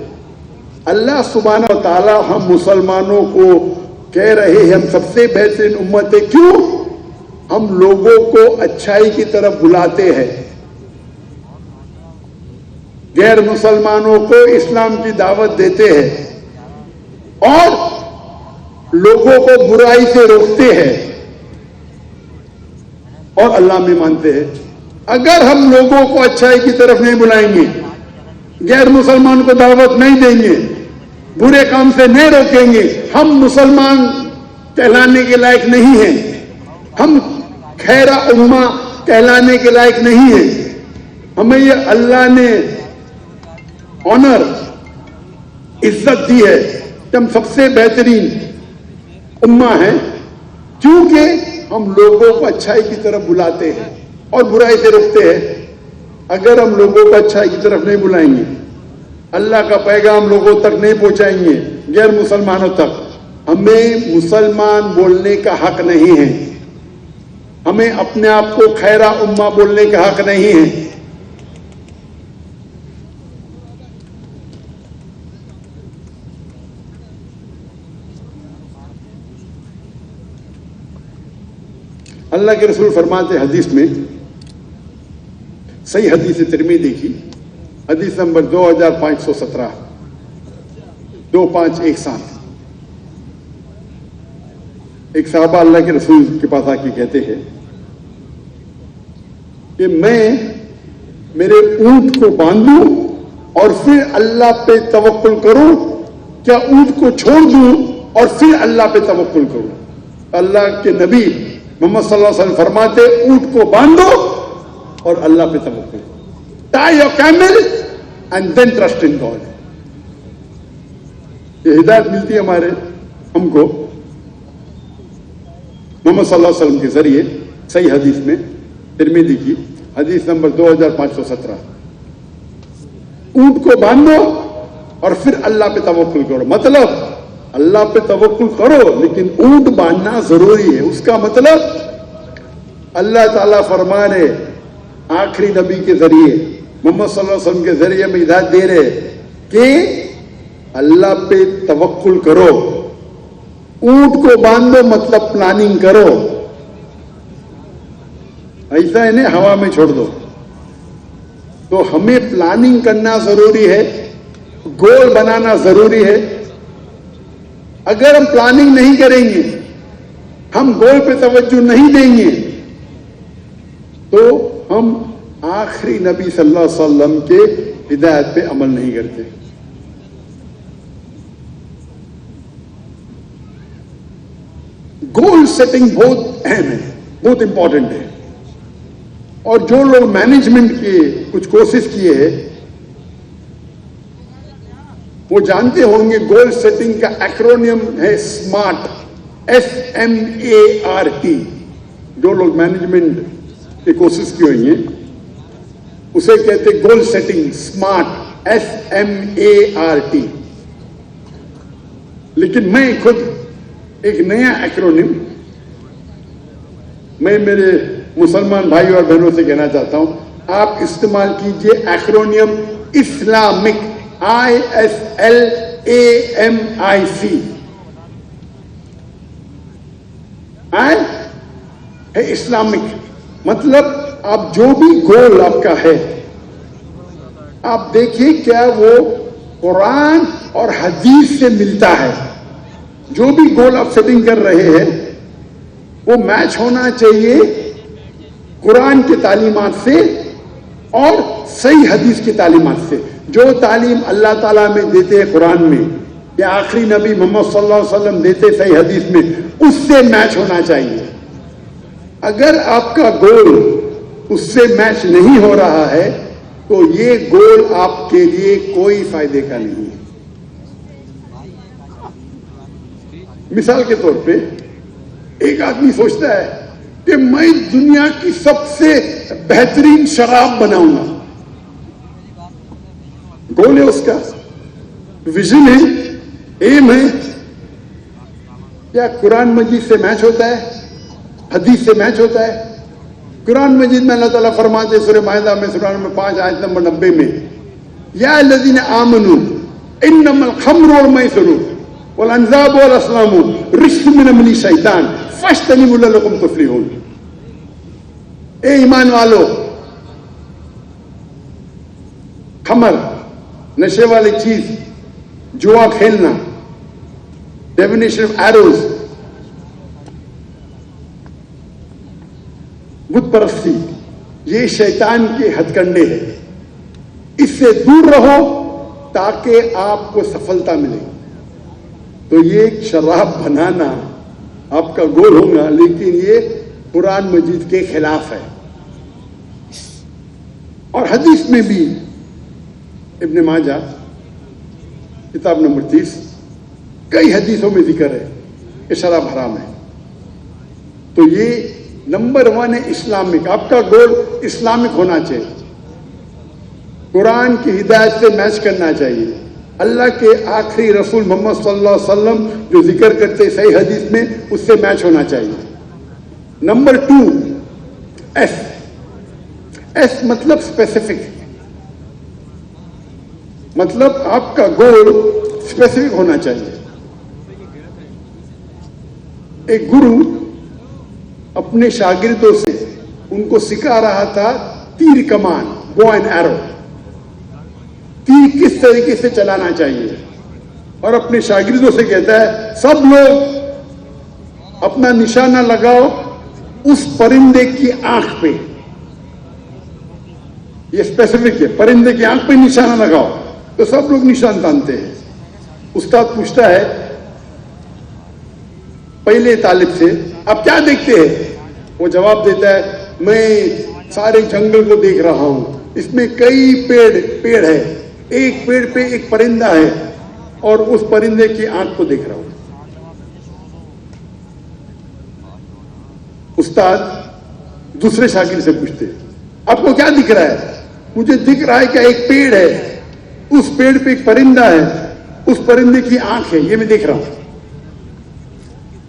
اللہ سبحانہ و تعالیٰ ہم مسلمانوں کو کہہ رہے ہیں ہم سب سے بہترین امت ہے. کیوں؟ ہم لوگوں کو اچھائی کی طرف بلاتے ہیں, غیر مسلمانوں کو اسلام کی دعوت دیتے ہیں اور لوگوں کو برائی سے روکتے ہیں اور اللہ میں مانتے ہیں. اگر ہم لوگوں کو اچھائی کی طرف نہیں بلائیں گے, غیر مسلمان کو دعوت نہیں دیں گے, برے کام سے نہیں روکیں گے, ہم مسلمان کہلانے کے لائق نہیں ہیں, ہم خیر امہ کہلانے کے لائق نہیں ہیں. ہمیں یہ اللہ نے آنر عزت دی ہے کہ ہم سب سے بہترین امہ ہیں, کیونکہ ہم لوگوں کو اچھائی کی طرف بلاتے ہیں اور برائی سے روکتے ہیں. اگر ہم لوگوں کو اچھائی کی طرف نہیں بلائیں گے, اللہ کا پیغام لوگوں تک نہیں پہنچائیں گے, غیر مسلمانوں تک, ہمیں مسلمان بولنے کا حق نہیں ہے, ہمیں اپنے آپ کو خیرہ امہ بولنے کا حق نہیں ہے. اللہ کے رسول فرماتے حدیث میں, صحیح حدیث ترمذی کی حدیث نمبر 2517 2517, ایک صحابہ اللہ کے رسول کے پاس آ کے کہتے ہیں کہ میں میرے اونٹ کو باندھوں اور پھر اللہ پہ توکل کروں, کیا اونٹ کو چھوڑ دوں اور پھر اللہ پہ توکل کروں؟ اللہ کے نبی محمد صلی اللہ علیہ وسلم فرماتے اونٹ کو باندھو اور اللہ پہ توکل کرو. Tie your camel and then trust in God. یہ ہدایت ملتی ہے ہم کو محمد صلی اللہ علیہ وسلم کے ذریعے صحیح حدیث میں ترمذی کی حدیث نمبر 2517. اونٹ کو باندھو اور پھر اللہ پہ توکل کرو. مطلب اللہ پہ توکل کرو لیکن اونٹ باندھنا ضروری ہے. اس کا مطلب اللہ تعالیٰ فرما رہے آخری نبی کے ذریعے محمد صلی اللہ علیہ وسلم کے ذریعے میں ہدایت دے رہے کہ اللہ پہ توکل کرو. اونٹ کو باندھو مطلب پلاننگ کرو, ایسا انہیں ہوا میں چھوڑ دو. تو ہمیں پلاننگ کرنا ضروری ہے, گول بنانا ضروری ہے. اگر ہم پلاننگ نہیں کریں گے, ہم گول پہ توجہ نہیں دیں گے, تو ہم آخری نبی صلی اللہ علیہ وسلم کے ہدایت پہ عمل نہیں کرتے. گول سیٹنگ بہت اہم ہے, بہت امپورٹنٹ ہے. اور جو لوگ مینجمنٹ کی کچھ کوشش کیے ہیں وہ جانتے ہوں گے گول سیٹنگ کا ایکرونیم ہے سمارٹ, SMART. جو لوگ مینجمنٹ کی کوشش کی ہوئی ہیں اسے کہتے گول سیٹنگ سمارٹ, SMART. لیکن میں خود ایک نیا ایکرونیم میں میرے مسلمان بھائی اور بہنوں سے کہنا چاہتا ہوں, آپ استعمال کیجئے ایکرونیم اسلامک, ISLAMIC. ہے اسلامک. مطلب آپ جو بھی گول آپ کا ہے آپ دیکھیے کیا وہ قرآن اور حدیث سے ملتا ہے. جو بھی گول آپ سیٹنگ کر رہے ہیں وہ میچ ہونا چاہیے قرآن کی تعلیمات سے اور صحیح حدیث کی تعلیمات سے. جو تعلیم اللہ تعالیٰ میں دیتے ہیں قرآن میں کہ آخری نبی محمد صلی اللہ علیہ وسلم دیتے صحیح حدیث میں اس سے میچ ہونا چاہیے. اگر آپ کا گول اس سے میچ نہیں ہو رہا ہے تو یہ گول آپ کے لیے کوئی فائدے کا نہیں ہے. مثال کے طور پہ ایک آدمی سوچتا ہے کہ میں دنیا کی سب سے بہترین شراب بناؤں گا. گول ہے اس کا, ویژن ہے, ایم ہے. کیا قرآن مجید سے میچ ہوتا ہے؟ حدیث سے میچ ہوتا ہے؟ قرآن مجید میں اللہ تعالیٰ فرماتے سورہ مائدہ میں سورہ نمبر 5 آیت نمبر 90 میں یا الذین آمنوا انما الخمر والمیسر والانصاب والازلام رجس من عمل الشیطان فاجتنبوہ لعلکم تفلحون. اے ایمان والو, خمر, نشے والی چیز, جوا کھیلنا, ڈیونیشن آف ایروز, بت پرستی, یہ شیطان کے ہتھ کنڈے ہیں. اس سے دور رہو تاکہ آپ کو سفلتا ملے. تو یہ شراب بنانا آپ کا گول ہوگا, لیکن یہ قرآن مجید کے خلاف ہے. اور حدیث میں بھی ابن ماجہ کتاب نمبر 30 کئی حدیثوں میں ذکر ہے کہ شراب حرام ہے. تو یہ نمبر 1 ہے اسلامک. آپ کا گول اسلامک ہونا چاہیے, قرآن کی ہدایت سے میچ کرنا چاہیے, اللہ کے آخری رسول محمد صلی اللہ علیہ وسلم جو ذکر کرتے صحیح حدیث میں اس سے میچ ہونا چاہیے. Number 2 S. ایس مطلب اسپیسیفک, مطلب آپ کا گول اسپیسیفک ہونا چاہیے. ایک گرو اپنے شاگردوں سے ان کو سکھا رہا تھا تیر کمان, بو اینڈ ایرو, تیر کس طریقے سے چلانا چاہیے. اور اپنے شاگردوں سے کہتا ہے سب لوگ اپنا نشانہ لگاؤ اس پرندے کی آنکھ پہ. یہ اسپیسیفک ہے, پرندے کی آنکھ پہ نشانہ لگاؤ. تو سب لوگ نشان تانتے ہیں. استاد پوچھتا ہے پہلے طالب سے آپ کیا دیکھتے ہیں؟ وہ جواب دیتا ہے میں سارے جنگل کو دیکھ رہا ہوں, اس میں کئی پیڑ ہے, ایک پیڑ پہ ایک پرندہ ہے اور اس پرندے کی آنکھ کو دیکھ رہا ہوں. استاد دوسرے شاگرد سے پوچھتے آپ کو کیا دکھ رہا ہے؟ مجھے دکھ رہا ہے کہ ایک پیڑ ہے, اس پیڑ پہ ایک پرندہ ہے, اس پرندے کی آنکھ ہے, یہ میں دیکھ رہا ہوں.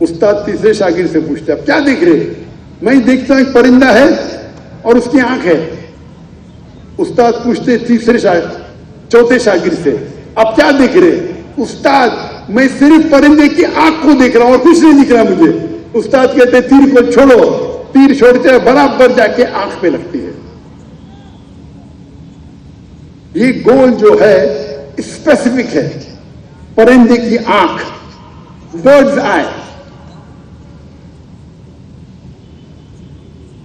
استاد تیسرے شاگرد سے پوچھتے آپ کیا دیکھ رہے؟ میں دیکھتا ہوں ایک پرندہ ہے اور اس کی آنکھ ہے. استاد پوچھتے چوتھے شاگرد سے آپ کیا دیکھ رہے؟ استاد میں صرف پرندے کی آنکھ کو دیکھ رہا ہوں اور کچھ نہیں دکھ رہا مجھے. استاد کہتے تیر کو چھوڑو, تیر چھوڑتے ہیں برابر جا کے آنکھ پہ لگتی ہے. یہ گول جو ہے اسپیسیفک ہے, پرندے کی آنکھ, برڈز آئی.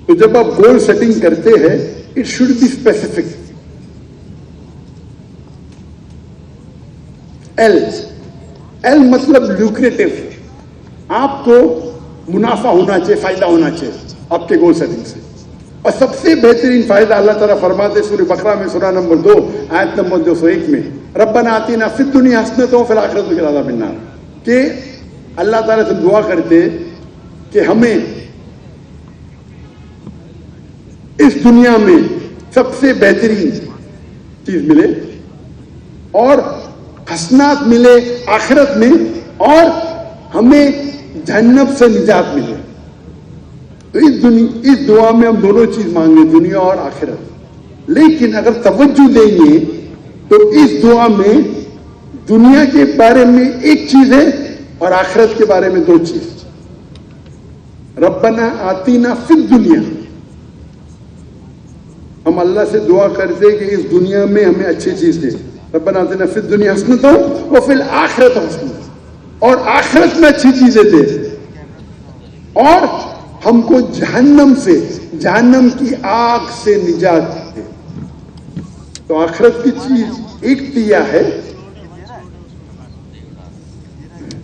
تو جب آپ گول سیٹنگ کرتے ہیں it should be specific. L مطلب لوکریٹو, آپ کو منافع ہونا چاہیے, فائدہ ہونا چاہیے آپ کے گول سیٹنگ سے. اور سب سے بہترین فائدہ اللہ تعالیٰ فرماتے سورہ بقرہ میں سورہ نمبر 2 آیت نمبر 201 میں ربنا آتنا فی الدنیا حسنۃ وفی الآخرۃ عذاب النار, کہ اللہ تعالیٰ سے دعا کرتے کہ ہمیں اس دنیا میں سب سے بہترین چیز ملے اور حسنات ملے آخرت میں, اور ہمیں جہنم سے نجات ملے. تو اس دعا میں ہم دونوں چیز مانگیں, دنیا اور آخرت. لیکن اگر توجہ دیں گے تو اس دعا میں دنیا کے بارے میں ایک چیز ہے اور آخرت کے بارے میں 2 چیز. ربنا آتینا فی الدنیا, ہم اللہ سے دعا کرتے کہ اس دنیا میں ہمیں اچھی چیز دے. ربنا آتنا فی الدنیا حسنۃ وفی الآخرۃ حسنۃ, اور آخرت میں اچھی چیزیں دے, اور ہم کو جہنم سے, جہنم کی آگ سے نجات دے. تو آخرت کی چیز ایک دیا ہے,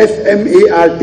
SMART,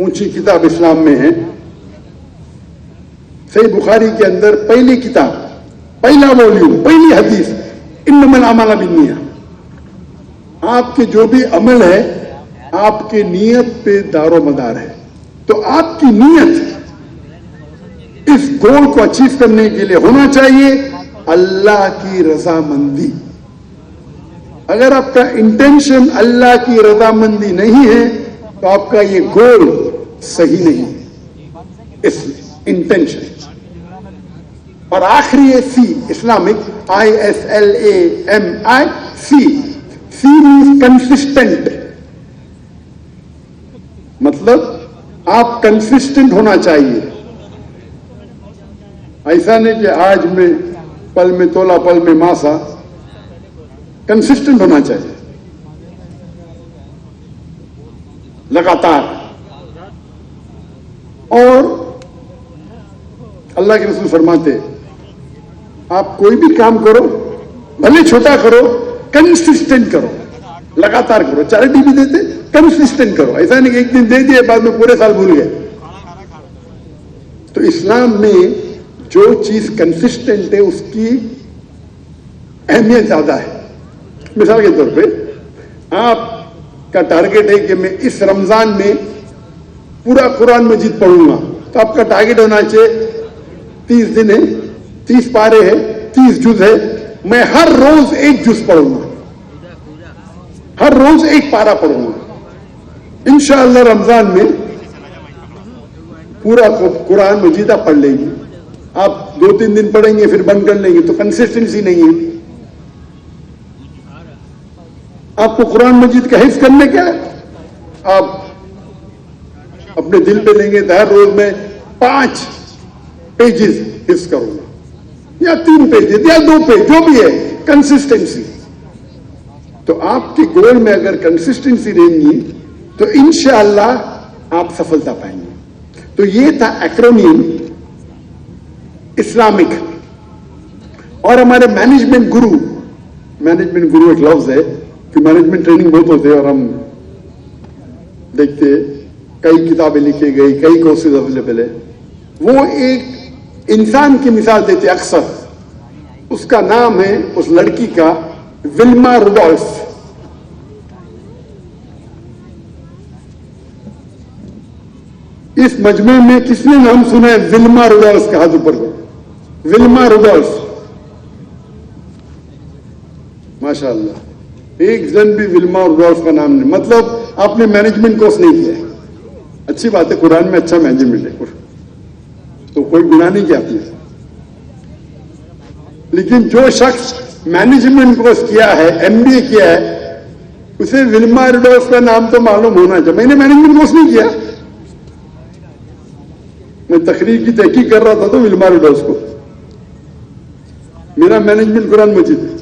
اونچی کتاب اسلام میں ہے. صحیح بخاری کے اندر پہلی کتاب، پہلا والیوم، پہلی حدیث، انما الاعمال بالنیات. آپ کے جو بھی عمل ہے آپ کی نیت پہ دار و مدار ہے. تو آپ کی نیت اس گول کو اچیو کرنے کے لیے ہونا چاہیے اللہ کی رضامندی. اگر آپ کا انٹینشن اللہ کی رضامندی نہیں ہے تو آپ کا یہ گول صحیح نہیں ہے. اس انٹینشن. اور آخری ہے سی، اسلامک، ISLAMI، سی means کنسسٹنٹ. مطلب آپ کنسسٹنٹ ہونا چاہیے. ایسا نہیں کہ آج میں پل میں تولا پل میں ماسا. کنسسٹنٹ ہونا چاہیے لگاتار. اور اللہ کے رسول فرماتے آپ کوئی بھی کام کرو، بھلے چھوٹا کرو، کنسسٹنٹ کرو، لگاتار کرو. چیریٹی بھی دیتے، کنسسٹنٹ کرو. ایسا نہیں کہ ایک دن دے دیے بعد میں پورے سال بھول گئے. تو اسلام میں جو چیز کنسسٹنٹ ہے اس کی اہمیت زیادہ ہے. مثال کے طور پہ آپ کا ٹارگیٹ ہے کہ میں اس رمضان میں پورا قرآن مجید پڑھوں گا. تو آپ کا ٹارگیٹ ہونا چاہیے 30 دن ہے، 30 پارے ہے، 30 جز ہے، میں ہر روز ایک جز پڑھوں گا، ہر روز ایک پارا پڑھوں گا. انشاءاللہ رمضان میں پورا قرآن مجید آپ پڑھ لیں گے. آپ 2-3 دن پڑھیں گے پھر بند کر لیں گے تو کنسسٹنسی نہیں ہے. آپ کو قرآن مجید کا حفظ کرنے کیا ہے؟ آپ اپنے دل پہ لیں گے تو ہر روز میں 5 پیجز حفظ کروں گا، یا 3 پیجز یا 2 پیج، جو بھی ہے. کنسسٹنسی. تو آپ کے گول میں اگر کنسسٹنسی رہیں گی تو انشاءاللہ آپ سفلتا پائیں گے. تو یہ تھا ایکرونیم اسلامک. اور ہمارے مینجمنٹ گرو ایک لفظ ہے کہ مینجمنٹ ٹریننگ بہت ہوتے ہیں اور ہم دیکھتے کئی کتابیں لکھی گئی، کئی کورسز اویلیبل ہے. وہ ایک انسان کی مثال دیتے اکثر. اس کا نام ہے اس لڑکی کا ولما روڈولف. اس مجمع میں کس نے نام سنا ہے ولما روڈولف کا؟ ہاتھ اوپر کرو. ولما روڈولف. ماشاء اللہ ایک جن بھی ولما روڈولف کا نام نہیں. مطلب آپ نے مینجمنٹ کورس نہیں کیا ہے. اچھی بات ہے، قرآن میں اچھا مینجمنٹ ہے تو کوئی گناہ نہیں کیا آپ نے. لیکن جو شخص مینجمنٹ کورس کیا ہے، MBA کیا ہے، اسے ولما روڈولف کا نام تو معلوم ہونا چاہیے. میں نے مینجمنٹ کورس نہیں کیا، میں تقریر کی تحقیق کر رہا تھا تو ولما روڈولف کو. میرا مینجمنٹ قرآن مجید ہے.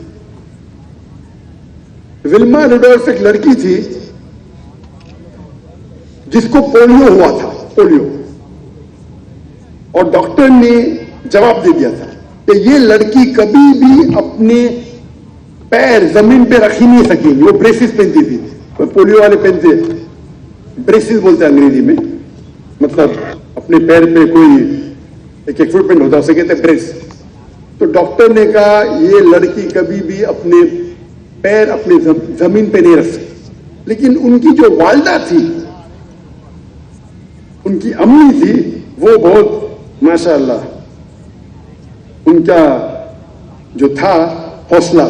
ولما روڈولف ایک لڑکی تھی جس کو پولیو ہوا تھا، پولیو. اور ڈاکٹر نے جواب دے دیا تھا کہ یہ لڑکی کبھی بھی اپنے پیر زمین پہ رکھ ہی نہیں سکیں گی. وہ بریسز پہنتی تھی، پولیو والے پہنتے بریسز بولتے ہیں انگریزی میں. مطلب اپنے پیر پہ کوئی ایک ایکوپمنٹ ہوتا ہے اسے کہتے ہیں بریس. تو ڈاکٹر نے کہا یہ لڑکی کبھی بھی اپنے پیر اپنے زمین پہ نہیں رکھ سکتی. لیکن ان کی جو والدہ تھی، ان کی امی تھی، وہ بہت ماشاءاللہ ان کا جو تھا حوصلہ.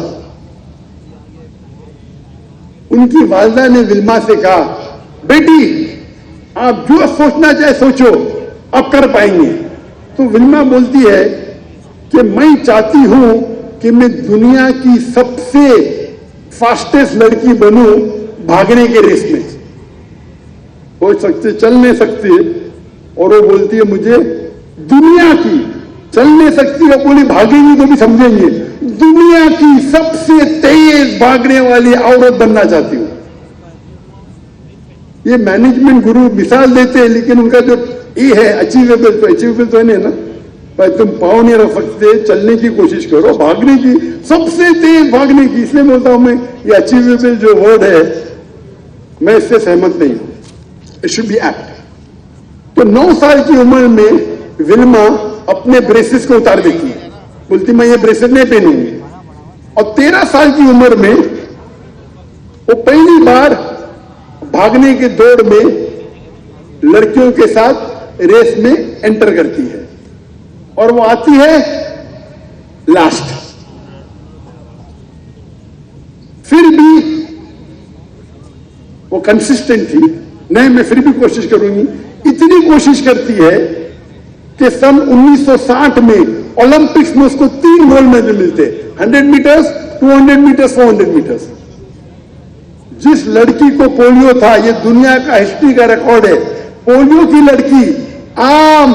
ان کی والدہ نے ولما سے کہا بیٹی آپ جو سوچنا چاہے سوچو، آپ کر پائیں گے. تو ولما بولتی ہے کہ میں چاہتی ہوں کہ میں دنیا کی سب سے فاسٹسٹ لڑکی بنوں بھاگنے کے ریس میں. ہو سکتے چل نہیں سکتی، اور وہ بولتی ہے مجھے دنیا کی چل نہیں سکتی ہے، بولی بھاگیں گی تو بھی سمجھیں گے، دنیا کی سب سے تیز بھاگنے والی عورت بننا چاہتی ہوں. یہ مینجمنٹ گرو مثال دیتے ہیں، لیکن ان کا جو یہ ہے اچیویبل تو نہیں نا بھائی. تم پاؤں نہیں رکھ سکتے، چلنے کی کوشش کرو، بھاگنے کی سب سے تیز بھاگنے کی. اس لیے بولتا ہوں میں یہ اچیویبل جو ورڈ ہے میں اس سے سہمت نہیں ہوں. It should be act. تو 9 سال کی عمر میں ولما اپنے بریسز کو اتار دیتی ہے, بولتی میں یہ بریسز نہیں پہنوں گی. اور 13 سال کی عمر میں وہ پہلی بار بھاگنے کے دوڑ میں لڑکیوں کے ساتھ ریس میں انٹر کرتی ہے اور وہ آتی ہے لاسٹ. پھر بھی وہ کنسسٹنٹ تھی, نہیں میں پھر بھی کوشش کروں گی. اتنی کوشش کرتی ہے کہ سن 1960 میں اولمپکس میں اس کو 3 گولڈ میڈل ملتے, 100 میٹرز, 200 میٹرز, 400 میٹرز. جس لڑکی کو پولیو تھا, یہ دنیا کا ہسٹری کا ریکارڈ ہے, پولیو کی لڑکی عام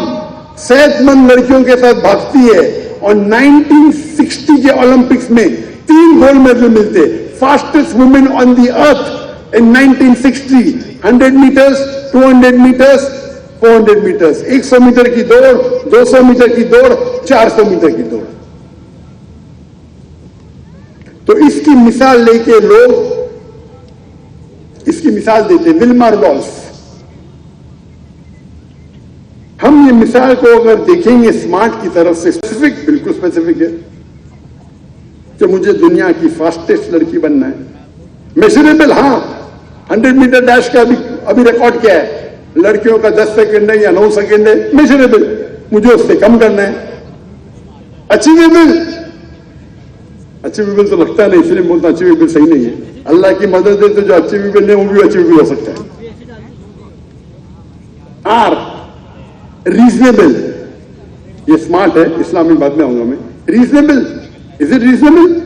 صحت مند لڑکیوں کے ساتھ بھاگتی ہے اور 1960 کے اولمپکس میں 3 گولڈ میڈل ملتے. Fastest woman on the earth in 1960, 100 meters, 200 meters, 400 meters, 100 meter کی دوڑ, 200 میٹر کی دوڑ, 400 میٹر کی دوڑ. تو اس کی مثال لے کے لوگ اس کی مثال دیتے ولما رڈولف. ہم یہ مثال کو اگر دیکھیں گے اسمارٹ کی طرف سے, اسپیسیفک, بالکل اسپیسیفک ہے کہ مجھے دنیا کی فاسٹسٹ لڑکی بننا ہے. میجریبل, ہاں 100 میٹر ڈیش کا ابھی ریکارڈ کیا ہے, لڑکیوں کا 10 سیکنڈ ہے یا 9 سیکنڈ ہے, میجریبل, مجھے اس سے کم کرنا ہے. اچیویبل, اچیویبل تو لگتا نہیں, اس لیے بولتا اچیویبل صحیح نہیں ہے. اللہ کی مدد دے تو جو اچیویبل نہیں وہ بھی اچیویبل ہو سکتا ہے. آر, ریزنیبل, یہ اسمارٹ ہے, اسلامی بات میں آؤں گا میں. Reasonable, is it reasonable.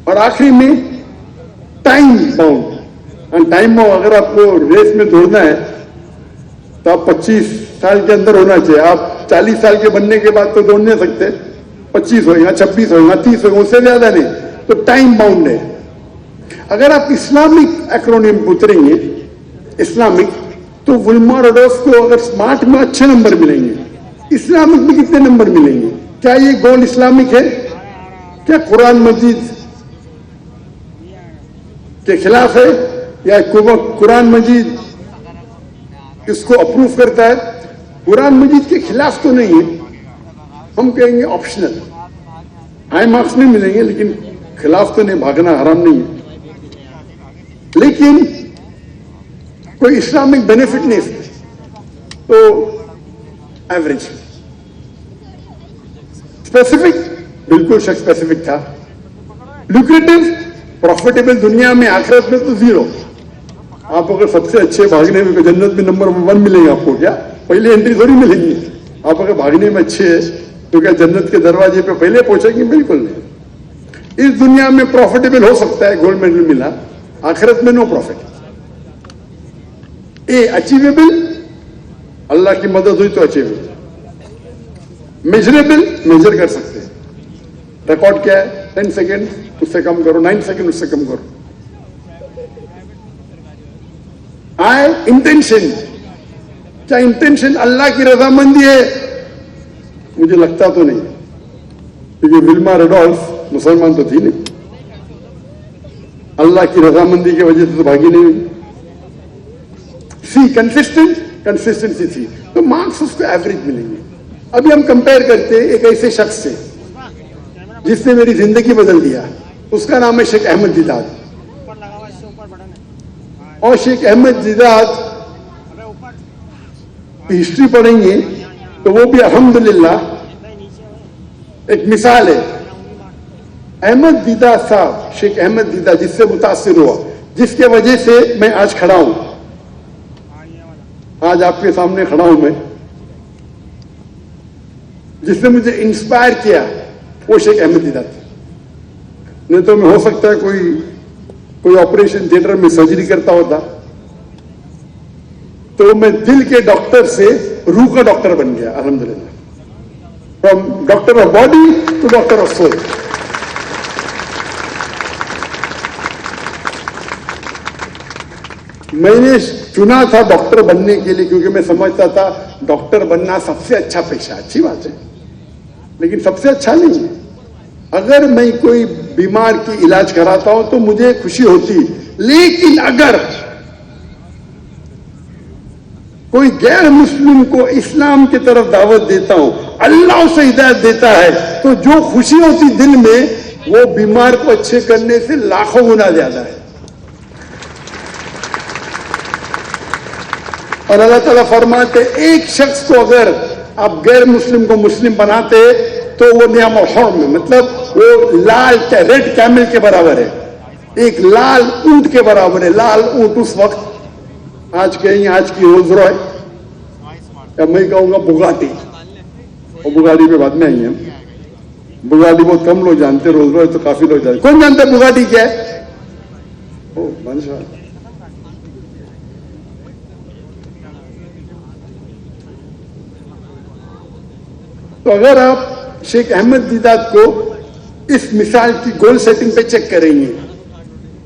اور آخری میں ٹائم باؤنڈ. ٹائم باؤنڈ, اگر آپ کو ریس میں دوڑنا ہے تو آپ 25 سال کے اندر ہونا چاہیے. آپ 40 سال کے بننے کے بعد تو دوڑ نہیں سکتے, 25 ہوئے گا, 26 ہوئے گا, 30 ہوئے گا, اس سے زیادہ نہیں. تو ٹائم باؤنڈ ہے. اگر آپ اسلامک ایکرونیم اتریں گے اسلامک, تو ولما رڈولف کو اگر اسمارٹ میں اچھے نمبر ملیں گے, اسلامک میں کتنے نمبر ملیں گے؟ کیا یہ گول اسلامک ہے؟ کیا قرآن مجید کے خلاف ہے یا قرآن مجید اس کو اپروو کرتا ہے؟ قرآن مجید کے خلاف تو نہیں ہے, ہم کہیں گے آپشنل, ہائی مارکس نہیں ملیں گے, لیکن خلاف تو نہیں, بھاگنا حرام نہیں ہے. لیکن کوئی اسلامک بینیفٹ نہیں, تو ایوریج. اسپیسیفک, بالکل شک اسپیسیفک تھا. لوکریٹو, پروفیٹیبل, دنیا میں, آخرت میں تو زیرو. آپ اگر سب سے اچھے بھاگنے میں جنت میں نمبر 1 ملیں گے آپ کو, کیا پہلے انٹری تھوڑی ملے گی. آپ اگر بھاگنے میں اچھے ہیں تو کیا جنت کے دروازے پہ پہلے پہنچے گی؟ بالکل نہیں. اس دنیا میں پروفیٹیبل ہو سکتا ہے, گولڈ میڈل ملا, آخرت میں نو پروفٹ. اے اچیویبل, اللہ کی مدد ہوئی تو اچیویبل. میجریبل, میجر کر سکتے ہیں. ریکارڈ کیا ہے؟ 10 سیکنڈ, اس سے کم کرو, 9 سیکنڈ, اس سے کم کرو. آئے انٹینشن, کیا انٹینشن اللہ کی رضامندی ہے؟ مجھے لگتا تو نہیں, کیونکہ ولما رڈولف مسلمان تو تھی نہیں, اللہ کی رضامندی کی وجہ سے تو بھاگی نہیں ہوئی. سی کنسسٹنسی تھی, تو مارکس اس کو ایوریج ملیں گے. ابھی ہم کمپیئر کرتے ایک ایسے شخص سے جس نے میری زندگی بدل دیا, اس کا نام ہے شیخ احمد دیداد. اور شیخ احمد دیداد کی ہسٹری پڑھیں گے تو وہ بھی الحمدللہ ایک مثال ہے. احمد دیداد صاحب, شیخ احمد دیداد, جس سے متاثر ہوا, جس کے وجہ سے میں آج کھڑا ہوں, آج آپ کے سامنے کھڑا ہوں میں, جس نے مجھے انسپائر کیا, وہ شیخ احمد دیداد. نہیں تو میں ہو سکتا ہے کوئی آپریشن تھیٹر میں سرجری کرتا ہوتا, تو میں دل کے ڈاکٹر سے روح کا ڈاکٹر بن گیا الحمدللہ. From doctor of body to doctor of soul. میں نے چنا تھا ڈاکٹر بننے کے لیے, کیونکہ میں سمجھتا تھا ڈاکٹر بننا سب سے اچھا پیشہ. اچھی بات ہے, لیکن سب سے اچھا نہیں ہے. اگر میں کوئی بیمار کی علاج کراتا ہوں تو مجھے خوشی ہوتی, لیکن اگر کوئی غیر مسلم کو اسلام کی طرف دعوت دیتا ہوں, اللہ اسے ہدایت دیتا ہے, تو جو خوشی ہوتی دل میں وہ بیمار کو اچھے کرنے سے لاکھوں گنا زیادہ ہے. اور اللہ تعالیٰ فرماتے ایک شخص کو اگر آپ غیر مسلم کو مسلم بناتے تو وہ نعم الحرم میں, مطلب وہ لال ریڈ کیمل کے برابر ہے, ایک لال اونٹ کے برابر ہے. لال اونٹ اس وقت, آج کہیں گے آج کی رولز رائس, یا میں کہوں گا بگاٹی, اور بگاٹی پہ بعد میں آئی ہیں. بگاٹی بہت کم لوگ جانتے, رولز رائس تو کافی لوگ جانتے. کون جانتا ہے بگاٹی کیا ہے؟ او ماشاء اللہ. تو اگر آپ شیخ احمد دیدات کو اس مثال کی گول سیٹنگ پہ چیک کریں گے,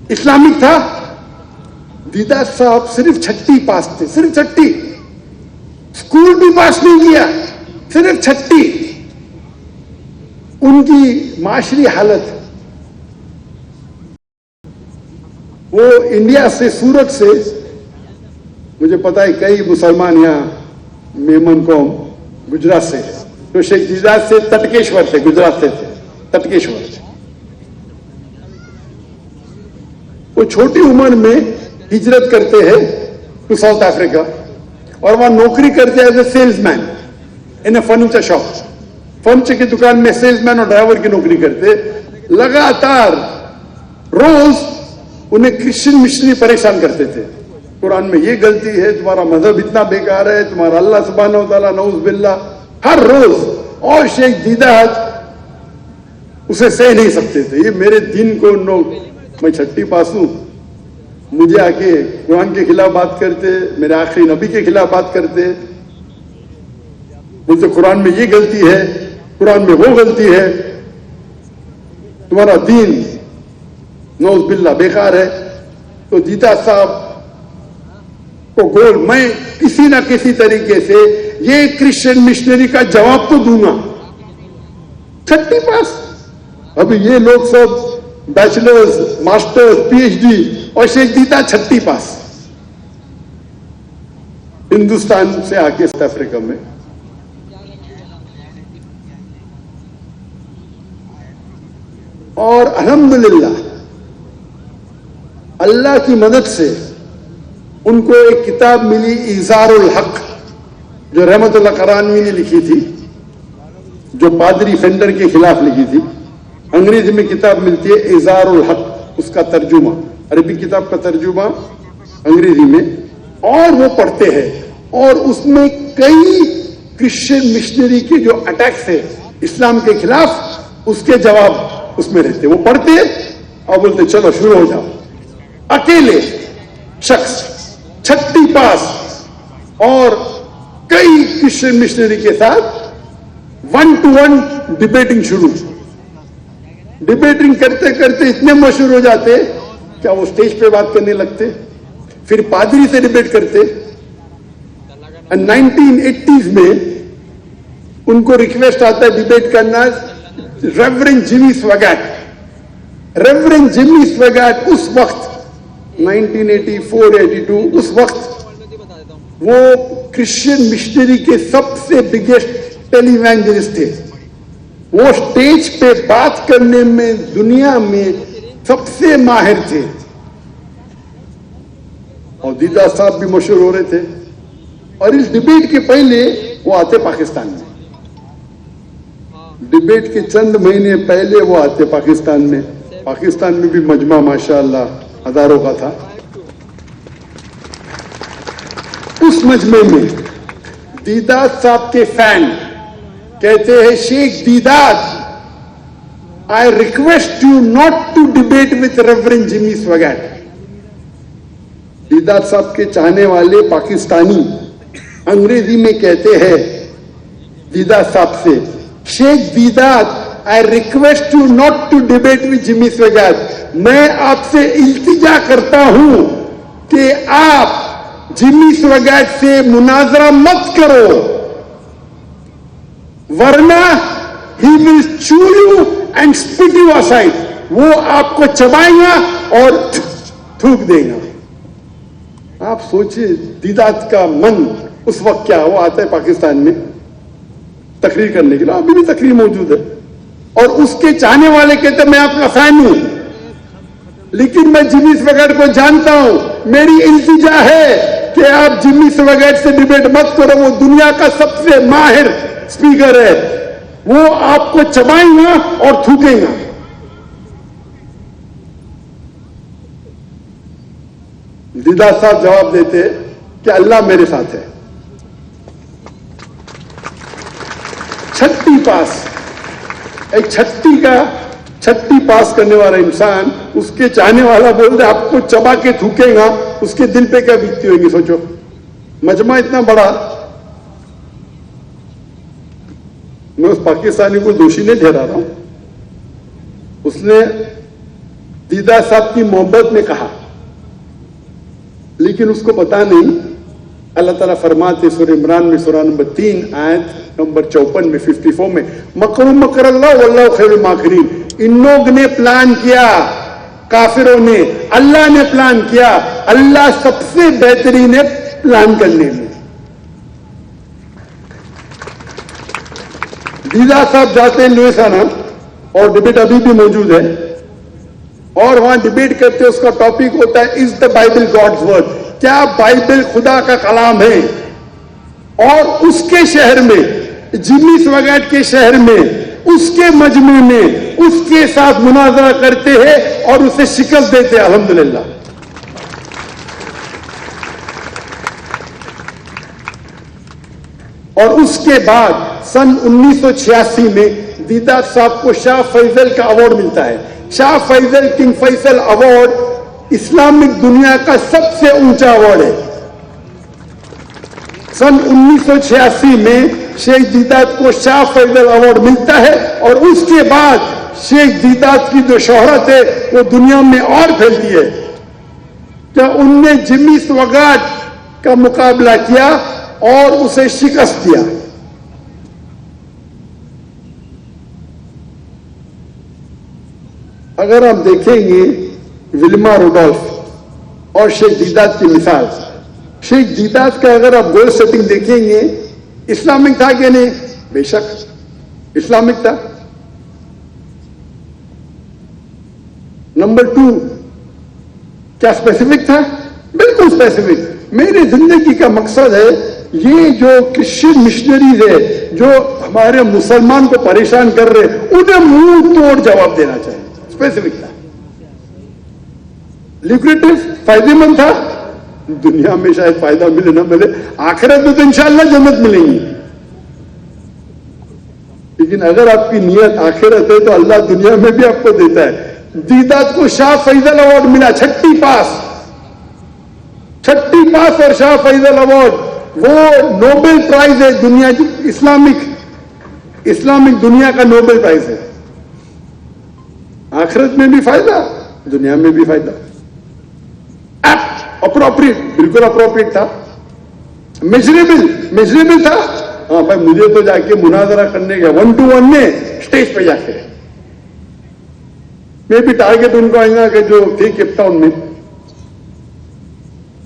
اسلامک تھا. دیدات صاحب صرف چھٹی پاس تھے, صرف چھٹی, اسکول بھی پاس نہیں کیا, صرف چھٹی. ان کی معاشری حالت, وہ انڈیا سے, سورت سے, مجھے پتا ہے کئی مسلمان یہاں میمن قوم گجرات سے, تو شیخ دیدات سے تٹکیشور سے, گجرات سے تھے تٹکیشور. وہ چھوٹی عمر میں ہجرت کرتے ہیں ٹو ساؤتھ افریقہ, اور وہاں نوکری کرتے ہیں as a salesman in a furniture shop. Furniture کی دکان میں سیلز مین اور ڈرائیور کی نوکری کرتے. لگاتار روز انہیں کرسچن مشنری پریشان کرتے تھے. قرآن میں یہ غلطی ہے, تمہارا مذہب اتنا بیکار ہے, تمہارا اللہ سبحانہ و تعالیٰ نعوذ باللہ, ہر روز. اور شیخ دیدات اسے سہ نہیں سکتے تھے. یہ میرے دین کو ان لوگ, میں چھٹی پاس ہوں, مجھے آ کے قرآن کے خلاف بات کرتے, میرے آخری نبی کے خلاف بات کرتے, بولتے قرآن میں یہ غلطی ہے, قرآن میں وہ غلطی ہے, تمہارا دین نعوذ باللہ بیکار ہے. تو دیدات صاحب کو گول, میں کسی نہ کسی طریقے سے یہ کرسچن مشنری کا جواب تو دوں گا. چھٹی پاس, ابھی یہ لوگ سب bachelors, masters, P H D, اور شیخ دیدات چھٹی پاس, ہندوستان سے آ کے ساؤتھ افریقہ میں. اور الحمدللہ اللہ کی مدد سے ان کو ایک کتاب ملی, اظہار الحق, جو رحمت اللہ قرآنوی نے لکھی تھی, جو پادری فینڈر کے خلاف لکھی تھی. انگریزی میں کتاب ملتی ہے اظہار الحق, اس کا ترجمہ, عربی کتاب کا ترجمہ انگریزی میں, اور وہ پڑھتے ہیں. اور اس میں کئی کرسچن مشنری کے جو اٹیکس ہے اسلام کے خلاف, اس کے جواب اس میں رہتے. وہ پڑھتے اور بولتے چلو شروع ہو جاؤ. اکیلے شخص چھٹی پاس اور کئی کرسچن مشنری کے ساتھ 1-to-1 ڈبیٹنگ شروع. ڈبیٹنگ کرتے کرتے اتنے مشہور ہو جاتے کیا وہ اسٹیج پہ بات کرنے لگتے, پھر پادری سے ڈبیٹ کرتے. 1980s میں ان کو ریکویسٹ آتا ہے ڈبیٹ کرنا ریورنڈ جیمی سویگاٹ. ریورنڈ جیمی سویگاٹ اس وقت 1984-82 اس وقت وہ کرسچن مشنری کے سب سے بگیسٹ ٹیلی ایوانجلسٹ تھے. وہ اسٹیج پہ بات کرنے میں دنیا میں سب سے ماہر تھے. اور دیدات صاحب بھی مشہور ہو رہے تھے. اور اس ڈبیٹ کے پہلے وہ آتے پاکستان میں, ڈبیٹ کے چند مہینے پہلے وہ آتے پاکستان میں. پاکستان میں بھی مجمع ماشاءاللہ ہزاروں کا تھا. اس مجمع میں دیدات صاحب کے فین کہتے ہیں شیخ دیدات, I request you not to debate with Reverend Jimmy Swaggart. دیدات صاحب کے چاہنے والے پاکستانی انگریزی میں کہتے ہیں دیدات صاحب سے, شیخ دیدات I request you not to debate with Jimmy Swaggart. میں آپ سے التجا کرتا ہوں کہ آپ جمی سویگاٹ سے مناظرہ مت کرو, ورنہ he will chew you and spit you aside. وہ آپ کو چبائے گا اور تھوک دے گا. آپ سوچیں دیدات کا من اس وقت کیا وہ آتا ہے پاکستان میں تقریر کرنے کے لیے, ابھی بھی تقریر موجود ہے, اور اس کے چاہنے والے کہتے ہیں میں آپ کا فین ہوں, لیکن میں جمی سواگٹ کو جانتا ہوں, میری التجا ہے کہ آپ جمی سواگٹ سے ڈیبیٹ مت کرو, وہ دنیا کا سب سے ماہر اسپیکر ہے, وہ آپ کو چبائیں گا اور تھوکیں گا. دیدار صاحب جواب دیتے کہ اللہ میرے ساتھ ہے. چھٹی پاس, ایک چھٹی پاس کرنے والا انسان, اس کے چاہنے والا بول رہے آپ کو چبا کے تھوکے گا, اس کے دل پہ کیا بیتتی ہوگی سوچو. مجمع اتنا بڑا, میں اس پاکستانی کو دوشی نہیں ٹھہرا رہا ہوں, اس نے دیدار صاحب کی محبت میں کہا, لیکن اس کو پتا نہیں اللہ تعالیٰ فرماتے سورہ عمران میں سورہ نمبر 3 آیت نمبر 54 میں 54 میں مکر مکر اللہ واللہ خیر الماکرین. ان لوگ نے پلان کیا, کافروں نے, اللہ نے پلان کیا, اللہ سب سے بہترین ہے پلان کرنے میں. دیدار صاحب جاتے ہیں لوئیسانا, اور ڈبیٹ ابھی بھی موجود ہے, اور وہاں ڈبیٹ کرتے, اس کا ٹاپک ہوتا ہے از دا بائبل گاڈز ورڈ, کیا بائبل خدا کا کلام ہے. اور اس کے شہر میں, جمی سواگٹ کے شہر میں, اس کے مجمع میں اس کے ساتھ مناظرہ کرتے ہیں اور اسے شکست دیتے ہیں. الحمدللہ. اور اس کے بعد سن 1986 میں دیدار صاحب کو شاہ فیصل کا ایوارڈ ملتا ہے. Shah Faisal king Faisal award Islamic دنیا کا سب سے اونچا ایوارڈ ہے. سن 1986 میں شیخ دیدات کو شاہ فیصل ایوارڈ ملتا ہے, اور اس کے بعد شیخ دیدات کی جو شہرت ہے وہ دنیا میں اور پھیلتی ہے. کیا ان نے جمی سواگٹ کا مقابلہ کیا اور اسے شکست دیا. اگر آپ دیکھیں گے ولما روڈولف اور شیخ دیدات کی مثال, شیخ دیدات کا اگر آپ گول سیٹنگ دیکھیں گے, اسلامک تھا کہ نہیں؟ بے شک اسلامک تھا. نمبر 2, کیا اسپیسیفک تھا؟ بالکل اسپیسیفک. میری زندگی کا مقصد ہے یہ جو کرسچن مشنریز ہے جو ہمارے مسلمان کو پریشان کر رہے, انہیں منہ توڑ جواب دینا چاہیے. اسپیسیفک تھا, لیکریٹو, فائدے مند تھا. دنیا میں شاید فائدہ ملے نہ ملے, آخرت میں تو انشاءاللہ جنت ملیں گی. لیکن اگر آپ کی نیت آخرت ہے تو اللہ دنیا میں بھی آپ کو دیتا ہے. دیدات کو شاہ فیصل ایوارڈ ملا, چھٹی پاس اور شاہ فیصل ایوارڈ, وہ نوبل پرائز ہے دنیا کی, اسلامک دنیا کا نوبل پرائز ہے. آخرت میں بھی فائدہ, دنیا میں بھی فائدہ. اپروپریٹ, بالکل اپروپریٹ تھا. میجریبل تھا. ہاں بھائی, مجھے تو جا کے مناظرہ کرنے کا 1 to 1 میں اسٹیج پہ جا کے, میں بھی ٹارگیٹ ان کو آئیں گا کہ جو تھے کیپ ٹاؤن میں,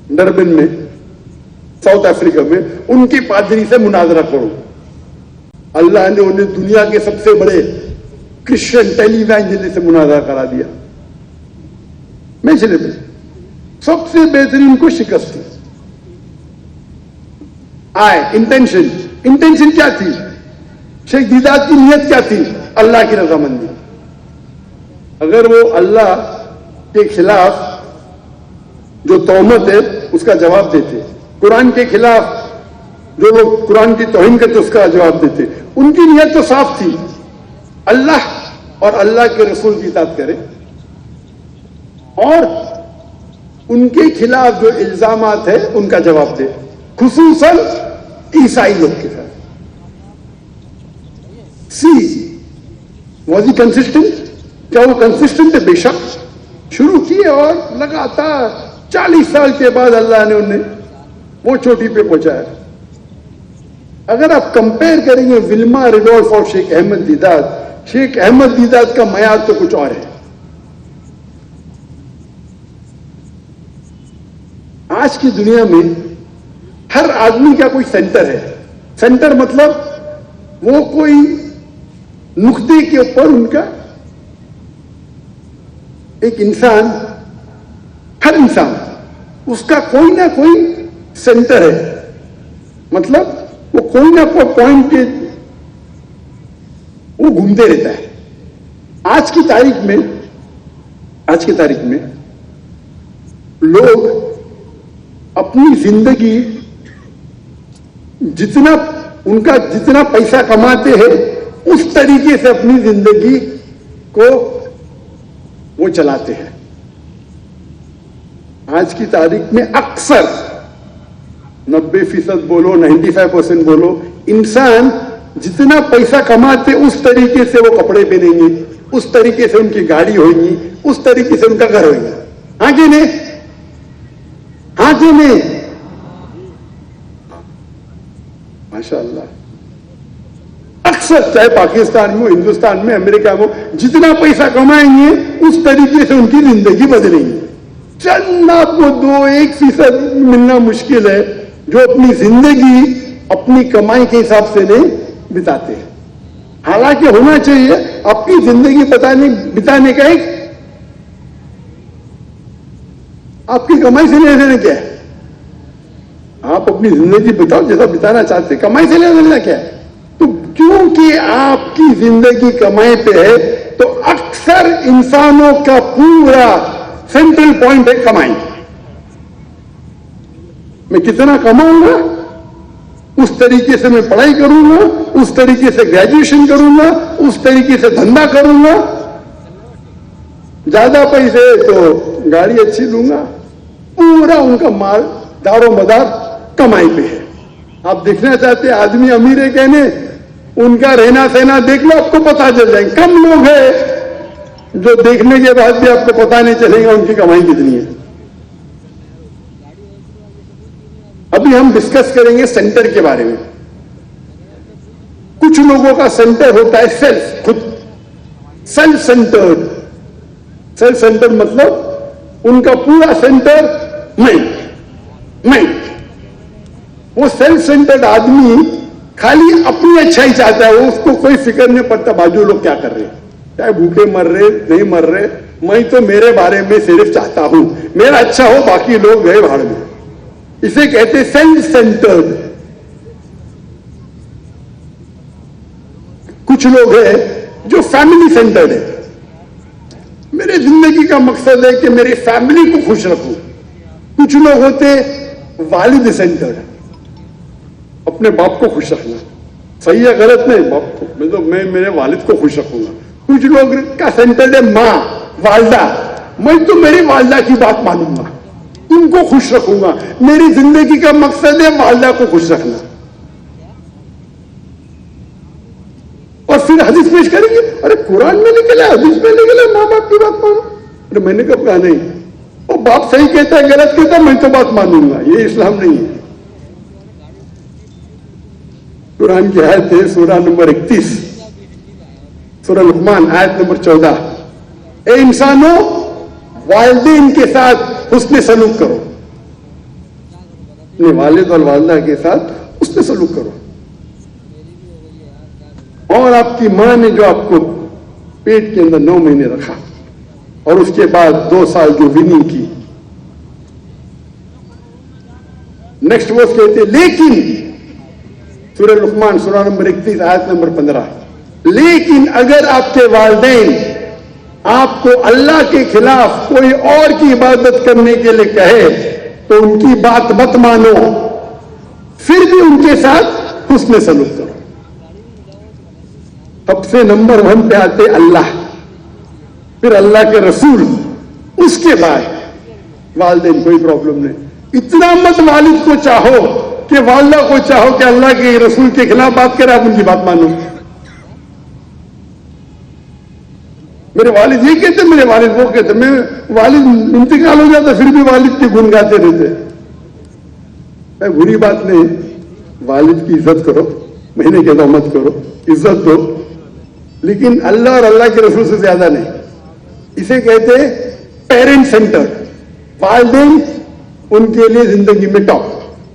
ڈربن میں, ساؤتھ افریقہ میں, ان کی پادری سے مناظرہ کروں. اللہ نے انہیں دنیا کے سب سے بڑے کرسچن ٹیلی ایوانجلسٹ سے مناظرہ کرا دیا. میجریبل, سب سے بہترین کو شکست تھی. انٹینشن کیا تھی؟ شیخ دیدات کی نیت کیا تھی؟ اللہ کی رضامندی. اگر وہ اللہ کے خلاف جو تہمت ہے اس کا جواب دیتے, قرآن کے خلاف جو لوگ قرآن کی توہین کرتے اس کا جواب دیتے, ان کی نیت تو صاف تھی, اللہ اور اللہ کے رسول کی اطاعت کرے, اور ان کے خلاف جو الزامات ہیں ان کا جواب دے, خصوصاً عیسائی لوگ کے ساتھ. Was he consistent? کیا وہ کنسسٹنٹ ہے؟ بے شک. شروع کیے اور لگاتار 40 سال کے بعد اللہ نے انہیں وہ چوٹی پہ پہنچایا. اگر آپ کمپیئر کریں گے ولما روڈولف اور شیخ احمد دیدات, شیخ احمد دیدات کا معیار تو کچھ اور ہے. آج کی دنیا میں ہر آدمی کا کوئی سینٹر ہے. سینٹر مطلب وہ کوئی نقطے کے اوپر ان کا ایک انسان، ہر انسان اس کا کوئی نہ کوئی سینٹر ہے. مطلب وہ کوئی نہ کوئی پوائنٹ کے وہ گھومتے رہتا ہے. آج کی تاریخ میں لوگ اپنی زندگی جتنا پیسہ کماتے ہیں اس طریقے سے اپنی زندگی کو وہ چلاتے ہیں. آج کی تاریخ میں اکثر 90% بولو 95% بولو، انسان جتنا پیسہ کماتے اس طریقے سے وہ کپڑے پہنیں گے، اس طریقے سے ان کی گاڑی ہوگی، اس طریقے سے ان کا گھر ہوگا. ہاں کہ نہیں؟ ہاں کہ نہیں؟ ماشاء اللہ. اکثر چاہے پاکستان میں ہو، ہندوستان میں، امریکہ میں، جتنا پیسہ کمائیں گے اس طریقے سے ان کی زندگی بدلے گی. چند آپ کو 2-1% ملنا مشکل ہے جو اپنی زندگی اپنی کمائی کے حساب سے نہیں بتاتے ہیں. حالانکہ ہونا چاہیے آپ کی زندگی بتانے کا ایک آپ کی کمائی سے لینا دینا کیا ہے؟ آپ اپنی زندگی بتاؤ جیسا بتانا چاہتے، کمائی سے لینا دینا کیا ہے؟ تو کیونکہ آپ کی زندگی کمائی پہ ہے تو اکثر انسانوں کا پورا سینٹرل پوائنٹ ہے کمائی. میں کتنا کماؤں گا اس طریقے سے میں پڑھائی کروں گا، اس طریقے سے گریجویشن کروں گا، اس طریقے سے دھندا کروں گا. زیادہ پیسے تو گاڑی اچھی لوں گا. پورا ان کا مال دار و مدار کمائی پہ ہے. آپ دیکھنا چاہتے آدمی امیر ہے کہنے، ان کا رہنا سہنا دیکھ لو، آپ کو پتا چل جائے. کم لوگ ہیں جو دیکھنے کے بعد بھی آپ کو پتا نہیں چلے گا ان کی کمائی کتنی ہے. ابھی ہم ڈسکس کریں گے سینٹر کے بارے میں. کچھ لوگوں کا سینٹر ہوتا ہے سیلف، خود سیلف سینٹرڈ. سیلف سینٹر مطلب ان کا پورا سینٹر میں. وہ سیلف سینٹرڈ آدمی خالی اپنی اچھائی چاہتا ہے، وہ اس کو کوئی فکر نہیں پڑتا باجو لوگ کیا کر رہے ہیں، چاہے بھوکے مر رہے نہیں مر رہے، میں تو میرے بارے میں صرف چاہتا ہوں میرا اچھا ہو، باقی لوگ گئے بھاڑ میں. اسے کہتے سیلف سینٹرڈ. کچھ لوگ ہیں جو فیملی سینٹرڈ ہے. میرے زندگی کا مقصد ہے کہ میری فیملی کو خوش رکھوں. کچھ لوگ ہوتے والد سینٹرڈ، اپنے باپ کو خوش رکھنا. صحیح ہے غلط نہیں، باپ کو میں میرے والد کو خوش رکھوں گا. کچھ لوگ کا سینٹرڈ ہے ماں، والدہ. میں تو میری والدہ کی بات مانوں گا، ان کو خوش رکھوں گا. میری زندگی کا مقصد ہے والدہ کو خوش رکھنا. اور پھر حدیث پیش کریں گے، ارے قرآن میں نکلا، حدیث میں نکلا، ماں باپ کی بات مانو. ارے میں نے کب کہا نہیں، وہ باپ صحیح کہتا ہے غلط کہتا ہے میں تو بات مانوں گا. یہ اسلام نہیں ہے. قرآن کی آیت ہے سورہ نمبر 31، سورہ لقمان آیت نمبر 14. اے انسانوں، والدین کے ساتھ حسن سلوک کرو. اپنے والد اور والدہ کے ساتھ حسن سلوک کرو. اور آپ کی ماں نے جو آپ کو پیٹ کے اندر 9 مہینے رکھا اور اس کے بعد 2 سال جو ونی کی. نیکسٹ ورس کہتے ہیں لیکن، سورہ لقمان سورہ نمبر 31 آیت نمبر 15، لیکن اگر آپ کے والدین آپ کو اللہ کے خلاف کوئی اور کی عبادت کرنے کے لیے کہے تو ان کی بات مت مانو، پھر بھی ان کے ساتھ حسن سلوک کرو. سب سے نمبر 1 پہ آتے اللہ، پھر اللہ کے رسول، اس کے بعد والدین. کوئی پرابلم نہیں. اتنا مت والد کو چاہو کہ والدہ کو چاہو کہ اللہ کے رسول کے خلاف بات کرے، آپ ان کی بات مانو. میرے والد یہ کہتے، میرے والد وہ کہتے. میں والد انتقال ہو جاتا پھر بھی والد کے گن گاتے رہتے. بری بات نہیں، والد کی عزت کرو، میں نے کہتا مت کرو، عزت دو، لیکن اللہ اور اللہ کے رسول سے زیادہ نہیں. اسے کہتے پیرنٹ سینٹر. والدین ان کے لیے زندگی میں ٹاپ.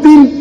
3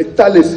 41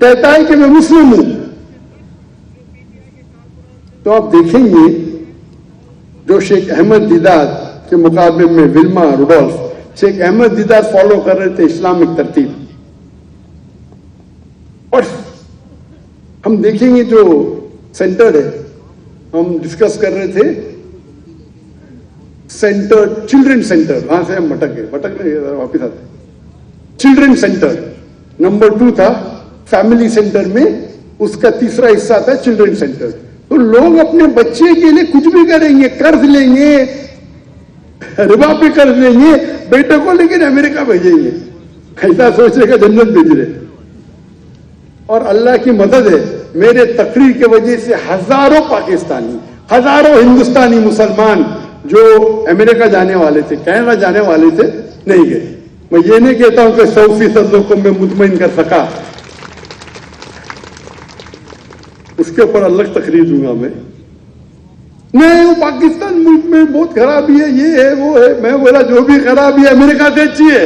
کہتا ہے کہ میں مسلم ہوں، تو آپ دیکھیں گے جو شیخ احمد دیدار کے مقابلے میں ولما روڈولف، شیخ احمد دیدار فالو کر رہے تھے اسلامک ترتیب، اور ہم دیکھیں گے جو سینٹر ہے، ہم ڈسکس کر رہے تھے سینٹر، چلڈرن سینٹر، وہاں سے ہم بھٹک گئے واپس آتے، چلڈرن سینٹر نمبر 2 تھا، فیملی سینٹر میں اس کا تیسرا حصہ تھا چلڈرن سینٹر. تو لوگ اپنے بچے کے لیے کچھ بھی کریں گے، قرض لیں گے، ربا پہ قرض لیں گے، بیٹے کو لیکن امریکہ بھیجیں گے، ایسا سوچے گا جنت بھیج رہے. اور اللہ کی مدد ہے، میرے تقریر کی وجہ سے ہزاروں پاکستانی، ہزاروں ہندوستانی مسلمان جو امریکہ جانے والے تھے، کینیڈا جانے والے تھے، نہیں گئے. میں یہ نہیں کہتا ہوں کہ 100% لوگوں کو میں مطمئن کر سکا، اس کے اوپر الگ تقریر دوں گا میں. نہیں، وہ پاکستان ملک میں بہت خرابی ہے، یہ ہے وہ ہے. میں بولا جو بھی خرابی ہے امریکہ سے اچھی ہے.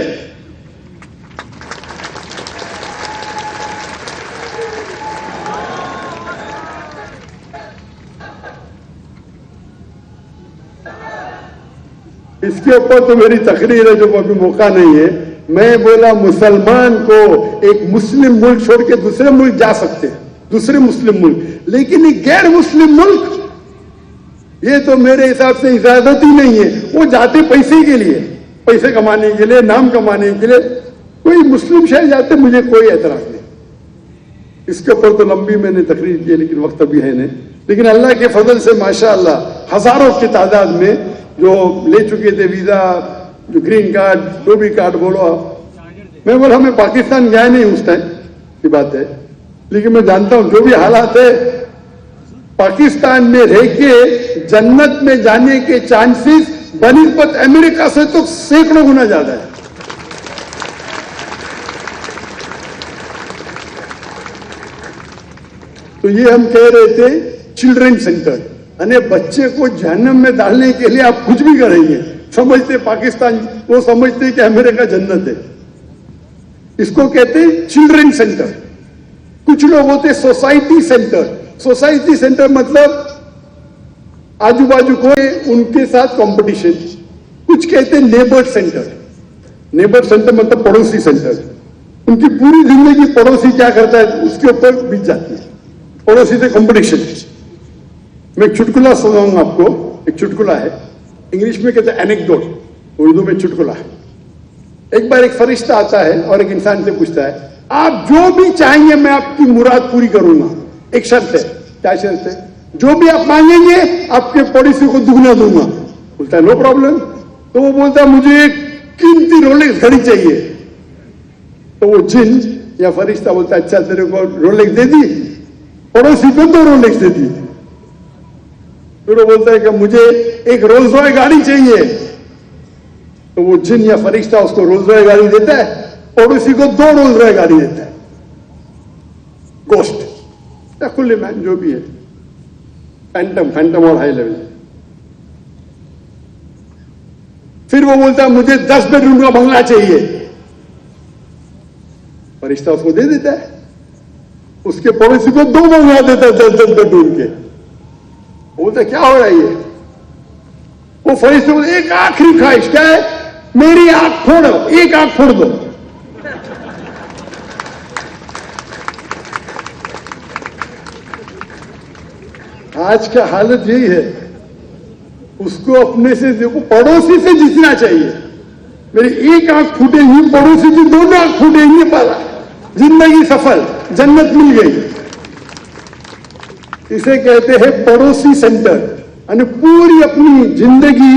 اس کے اوپر تو میری تقریر ہے جو ابھی موقع نہیں ہے. میں بولا مسلمان کو ایک مسلم ملک چھوڑ کے دوسرے ملک جا سکتے ہیں، دوسرے مسلم ملک، لیکن ایک غیر مسلم ملک یہ تو میرے حساب سے اجازت ہی نہیں ہے. وہ جاتے پیسے کے لیے، پیسے کمانے کے لیے، نام کمانے کے لیے. کوئی مسلم شہر جاتے مجھے کوئی اعتراض نہیں. اس کے اوپر تو لمبی میں نے تقریر کی لیکن وقت ابھی ہے نہیں. لیکن اللہ کے فضل سے ماشاءاللہ ہزاروں کی تعداد میں جو لے چکے تھے ویزا، جو گرین کارڈ، جو بھی کارڈ بولو آپ. میں بولا میں پاکستان گیا نہیں اس ٹائم کی بات ہے، لیکن میں جانتا ہوں جو بھی حالات ہے، پاکستان میں رہ کے جنت میں جانے کے چانسز بنسبت امریکہ سے تو سینکڑوں گنا زیادہ ہے. تو یہ ہم کہہ رہے تھے چلڈرن سینٹر، یعنی بچے کو جہنم میں ڈالنے کے لیے آپ کچھ بھی کریں گے. سمجھتے پاکستان، وہ سمجھتے کہ امریکہ جنت ہے. اس کو کہتے ہیں چلڈرن سینٹر. کچھ لوگ ہوتے سوسائٹی سینٹر. سوسائٹی سینٹر مطلب آجو باجو کو ان کے ساتھ کمپٹیشن. کچھ کہتے ہیں نیبر سینٹر. نیبر سینٹر مطلب پڑوسی سینٹر. ان کی پوری زندگی پڑوسی کیا کرتا ہے اس کے اوپر بیت جاتی ہے، پڑوسی سے کمپٹیشن. میں ایک چٹکلا سناؤں گا آپ کو. ایک چٹکلا ہے، انگلش میں کہتے ہیں اینیکڈوٹ، اردو میں چٹکلا ہے. ایک بار ایک فرشتہ آتا ہے اور ایک انسان سے پوچھتا ہے آپ جو بھی چاہیں گے میں آپ کی مراد پوری کروں گا، ایک شرط ہے. کیا شرط ہے؟ جو بھی آپ مانگیں گے آپ کے پڑوسی کو دگنا دوں گا. بولتا ہے نو پرابلم. تو وہ بولتا ہے مجھے ایک قیمتی رولیکس گھڑی چاہیے. تو وہ جن یا فرشتہ بولتا ہے اچھا تیرے کو رولیکس دے دی، پڑوسی کو 2 رولیکس دے دی. پھر وہ بولتا ہے کہ مجھے ایک رولز رائس گاڑی چاہیے. تو وہ جن یا فرشتہ اس کو رولز رائس گاڑی دیتا ہے، پڑوسی کو 2 رولز رائس گاڑی دیتا ہے. گوسٹ یا کھلے مین جو بھی ہے، فینٹم اور ہائی لیول. پھر وہ بولتا ہے مجھے 10 بیڈ روم کا بنگلہ چاہیے. فرشتہ اس کو دے دیتا ہے. اس کے پڑوسی کو 2 بنگلہ دیتا ہے 10 بیڈ روم کے. بولتا ہے کیا ہو رہا ہے یہ؟ وہ فرشتے بولتے ایک آخری خواہش کیا ہے؟ میری آنکھ پھوڑو، ایک آنکھ پھوڑ دو. آج کا حالت یہی ہے. اس کو اپنے سے دیکھو، پڑوسی سے جیتنا چاہیے. میری ایک آنکھ پھوٹے گی، پڑوسی کی 2 آنکھ پھوٹے گی، زندگی سفل، جنت مل گئی. اسے کہتے ہیں پڑوسی سینٹر. یعنی پوری اپنی زندگی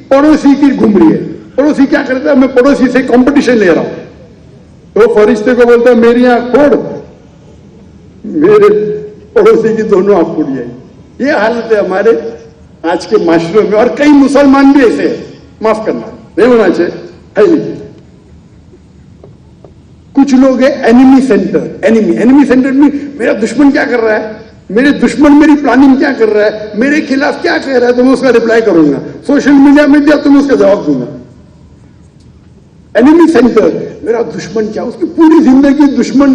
پڑوسی کی گھوم رہی ہے. پڑوسی کیا کرتا ہے؟ میں پڑوسی سے کمپٹیشن لے رہا ہوں. تو فرشتے کو بولتا ہے میری آنکھ پھوڑ، میرے پڑوسی کی 2 آنکھ پھوڑ جائے. یہ حالت ہے ہمارے آج کے معاشرے میں. اور کئی مسلمان بھی ایسے ہیں، معاف کرنا نہیں ہونا چاہیے ہے نہیں. کچھ لوگ ہیں اینیمی سینٹر. اینیمی سینٹر میں میرا دشمن کیا کر رہا ہے، میرے دشمن میری پلاننگ کیا کر رہا ہے، میرے خلاف کیا کہہ رہا ہے تو میں اس کا ریپلائی کروں گا. سوشل میڈیا میں دیا تو میں اس کا جواب دوں گا. اینیمی سینٹر، میرا دشمن کیا، اس کی پوری زندگی دشمن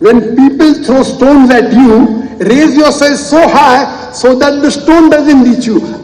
when people throw stones at you, raise yourself so high so that the stone doesn't reach you.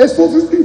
S450।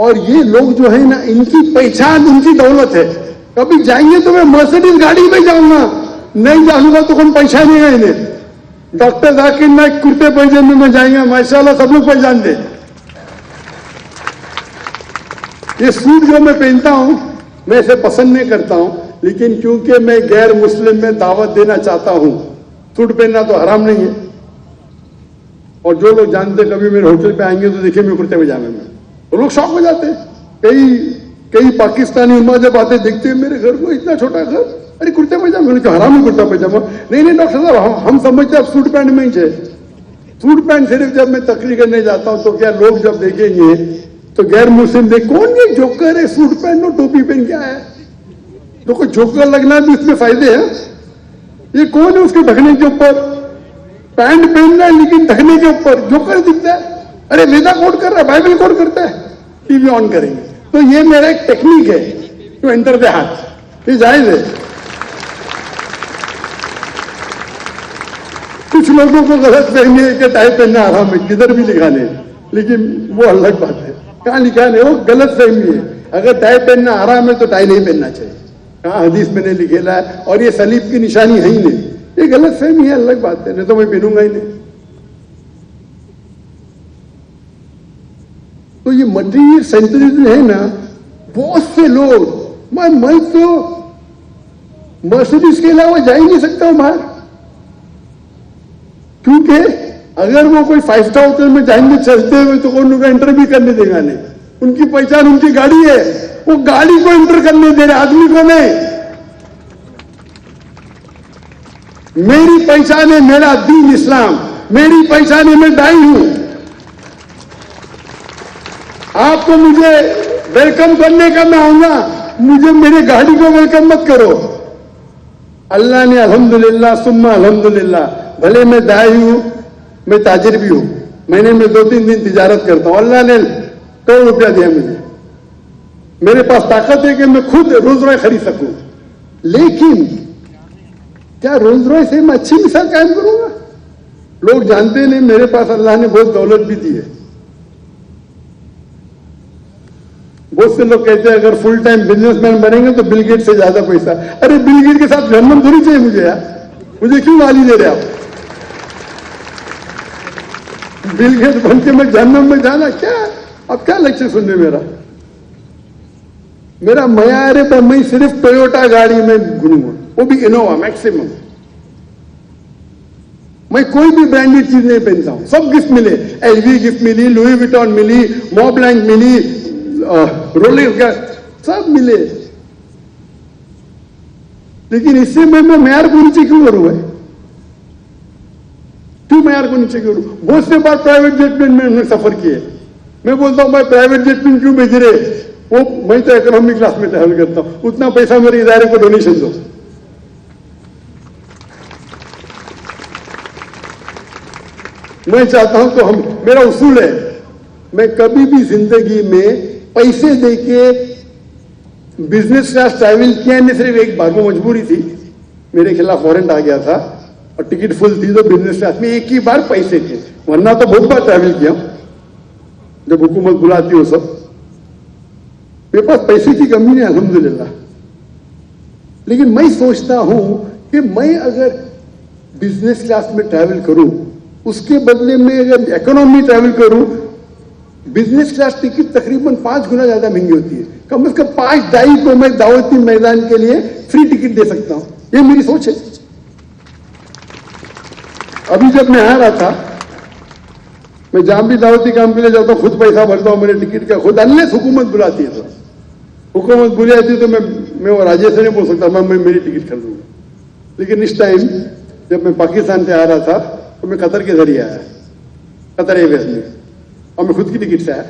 اور یہ لوگ جو ہے نا, ان کی پہچان ان کی دولت ہے. کبھی جائیں گے تو میں مرسیڈیز گاڑی میں جاؤں گا, نہیں جاؤں گا تو کون پہچانے گا انہیں. ڈاکٹر ذاکر نائک کرتے پائجامے میں جائیں گے, ماشاءاللہ سب لوگ پہچان دیں. یہ سوٹ جو میں پہنتا ہوں میں اسے پسند نہیں کرتا ہوں, لیکن کیونکہ میں غیر مسلم میں دعوت دینا چاہتا ہوں, سوٹ پہننا تو حرام نہیں ہے. اور جو لوگ جانتے کبھی میرے ہوٹل پہ آئیں گے تو دیکھیں میں کرتے پائجامے میں, وہ لوگ شوق ہو جاتے ہیں. کئی پاکستانی علماء جب آتے دیکھتے ہیں میرے گھر کو, اتنا چھوٹا گھر, ارے کرتے پائجامے, میں نے کہا حرام ہے کرتا پائجامہ. نہیں ڈاکٹر صاحب, ہم سمجھتے ہیں اب سوٹ پینٹ میں ہی ہے. سوٹ پینٹ صرف جب میں تقریر کرنے جاتا ہوں تو کیا لوگ جب دیکھیں گے تو غیر مسلم دیکھ, کون یہ جوکر ہے, سوٹ پہن اور ٹوپی پہن کے آیا ہے. تو کوئی جوکر لگنا بھی اس میں فائدے ہیں. یہ کون ہے اس کے ڈھکنے کے اوپر, پینٹ پہننا ہے لیکن ڈھکنے کے اوپر جوکر دکھتا ہے. ارے ویدا کوٹ کر رہا ہے, بائبل کوٹ کرتا ہے. ٹی وی آن کریں گے تو یہ میرا ایک ٹیکنیک ہے ٹو انٹر دی ہارٹ, یہ جائز ہے. کچھ لوگوں کو غلط فہمی ہے کہ ٹائی پہننا حرام ہے, کدھر بھی لکھا نہیں, لیکن وہ الگ بات ہے. کہاں لکھا نہیں, وہ غلط فہمی ہے. اگر ٹائی پہننا حرام ہے تو ٹائی نہیں پہننا چاہیے, کہاں حدیث میں نے لکھا ہے. اور یہ صلیب کی نشانی ہے ہی نہیں, یہ غلط فہمی ہے, الگ بات ہے, نہیں تو میں پہنوں گا ہی نہیں. تو یہ مٹیریل سینچری جو ہے نا, بہت سے لوگ, میں تو مرسیڈیز کے علاوہ جا ہی نہیں سکتا ہوں باہر, کیونکہ اگر وہ کوئی 5 اسٹار ہوٹل میں جائیں گے چلتے ہوئے تو ان کا انٹر بھی کرنے دے گا نہیں. ان کی پہچان ان کی گاڑی ہے, وہ گاڑی کو انٹر کرنے دے رہے, آدمی کو نہیں. میری پہچان ہے میرا دین اسلام, میری پہچان ہے میں دائی ہوں. آپ کو مجھے ویلکم کرنے کا میں آؤں گا, مجھے میری گاڑی کو ویلکم مت کرو. اللہ نے الحمدللہ ثم الحمدللہ, بھلے میں دائی ہوں, میں تاجر بھی ہوں, مہینے میں 2-3 دن تجارت کرتا ہوں, اللہ نے کروڑ روپیہ دیا مجھے, میرے پاس طاقت ہے کہ میں خود رولز رائس خرید سکوں. لیکن کیا رولز رائس سے میں اچھی مثال قائم کروں گا؟ لوگ جانتے نہیں میرے پاس اللہ نے بہت دولت بھی دی ہے. بہت سے لوگ کہتے ہیں اگر فل ٹائم بزنس مین بنیں گے تو بل گیٹ سے زیادہ پیسہ. ارے بل گیٹ کے ساتھ جہنم تھوڑی چاہیے مجھے یار, مجھے کیوں گالی دے رہے آپ؟ بل گیٹ بن کے میں جہنم میں جانا کیا؟ اب کیا لیکچر سننے میرا معیار ہے, میں صرف ٹویوٹا گاڑی میں گھوموں گا, وہ بھی انووا میکسیمم. میں کوئی بھی برانڈیڈ چیز نہیں پہنتا ہوں, سب گفٹ ملے, ایل وی گفٹ ملی, لوئی وٹون ملی, مو بلینک ملی, رولنگ کا سب ملے. لیکن اس سے میں معیار کو نیچے کیوں کروں گا؟ کیوں معیار کو نیچے کروں؟ بہت سے بار پرائیویٹ جیٹ میں نے سفر کیے, میں بولتا ہوں بھائی پرائیویٹ جیٹ میں کیوں بھیج رہے, وہ میں تو اکنامی کلاس میں ٹریول کرتا ہوں, اتنا پیسہ میرے ادارے کو ڈونیشن دو. میں چاہتا ہوں تو میرا اصول ہے, میں کبھی بھی زندگی میں پیسے دے کے بزنس کلاس ٹریول کیا نہیں, صرف ایک بار وہ مجبوری تھی, میرے خلاف وارنٹ آ گیا تھا اور ٹکٹ فل تھی تو بزنس کلاس میں ایک ہی بار پیسے تھے, ورنہ تو بہت بار ٹریول کیا جب حکومت بلاتی ہو سب. میرے پاس پیسے کی کمی نہیں الحمدللہ, لیکن میں سوچتا ہوں کہ میں اگر بزنس کلاس میں ٹریول کروں اس کے بدلے میں اگر اکنامی ٹریول کروں, بزنس کلاس ٹکٹ تقریباً 5 گنا زیادہ مہنگی ہوتی ہے. کم از کم 5 دائی کو میں دعوتی میدان کے لیے فری ٹکٹ دے سکتا ہوں, یہ میری سوچ ہے. ابھی جب میں آ رہا تھا, میں جہاں بھی دعوتی کام کے لیے جاتا ہوں خود پیسہ بھرتا ہوں میرے ٹکٹ کا خود, انلیس حکومت بلاتی ہے. تو حکومت بلاتی ہے تو میں وہ راجے سے نہیں بول سکتا میں میری ٹکٹ خریدوں گا. لیکن اس ٹائم جب میں پاکستان سے آ رہا تھا تو میں قطر کے ذریعے آیا, قطر ایئرویز میں, اور میں خود کی ٹکٹ سے آیا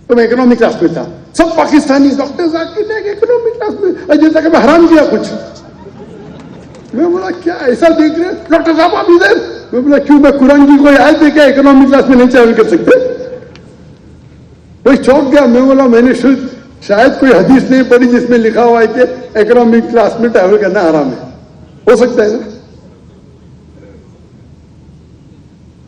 تو میں اکنامی کلاس میں تھا. سب Pakistani doctor Zakir Naik economy class میں, جیسا کہ میں حرام کیا کچھ. میں بولا کیا ایسا دیکھ رہے ڈاکٹر صاحب آپ ادھر؟ میں بولا کیوں, میں قرآن کی کوئی آیت دے کے اکنامی کلاس میں نہیں ٹریول کر سکتے؟ کوئی چوک گیا. میں بولا میں نے شاید کوئی حدیث نہیں پڑھی جس میں لکھا ہوا ہے کہ اکنامی کلاس میں ٹریول کرنا حرام ہے. ہو سکتا ہے نا؟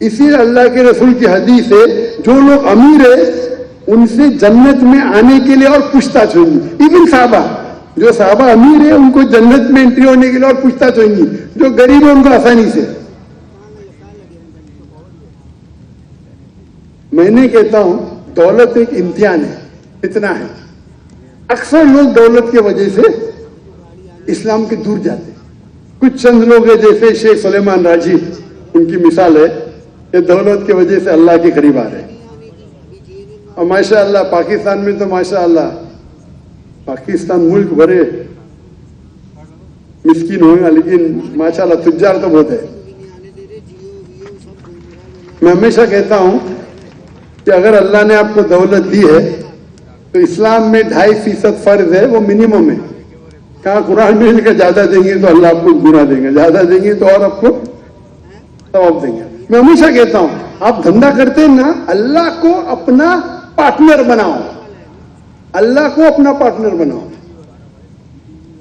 اسی اللہ کے رسول کی حدیث ہے جو لوگ امیر ہے ان سے جنت میں آنے کے لیے اور پوچھ تاچھ ہوگی. ایون صحابہ, جو صحابہ امیر ہے ان کو جنت میں انٹری ہونے کے لیے اور پوچھ تاچھ ہوگی, جو غریب ہے ان کو آسانی سے. میں نے کہتا ہوں دولت ایک امتحان ہے, اتنا ہے. اکثر لوگ دولت کی وجہ سے اسلام کے دور جاتے. کچھ چند لوگ ہیں جیسے شیخ سلیمان راجی, ان کی مثال ہے کہ دولت کی وجہ سے اللہ کے قریب آ رہے ہیں. اور ماشاء اللہ پاکستان میں تو ماشاء اللہ پاکستان ملک بھرے مسکین ہوگا, لیکن ماشاء اللہ تجار تو بہت ہے. میں ہمیشہ کہتا ہوں کہ اگر اللہ نے آپ کو دولت دی ہے تو اسلام میں 2.5% فرض ہے, وہ منیمم ہے. کہاں قرآن میں لکھا زیادہ دیں گے تو اللہ آپ کو گنا دیں گے, زیادہ دیں گے تو اور آپ کو ثواب دیں گے. میں ہمیشہ کہتا ہوں آپ دھندا کرتے ہیں نا, اللہ کو اپنا پارٹنر بناؤ, اللہ کو اپنا پارٹنر بناؤ.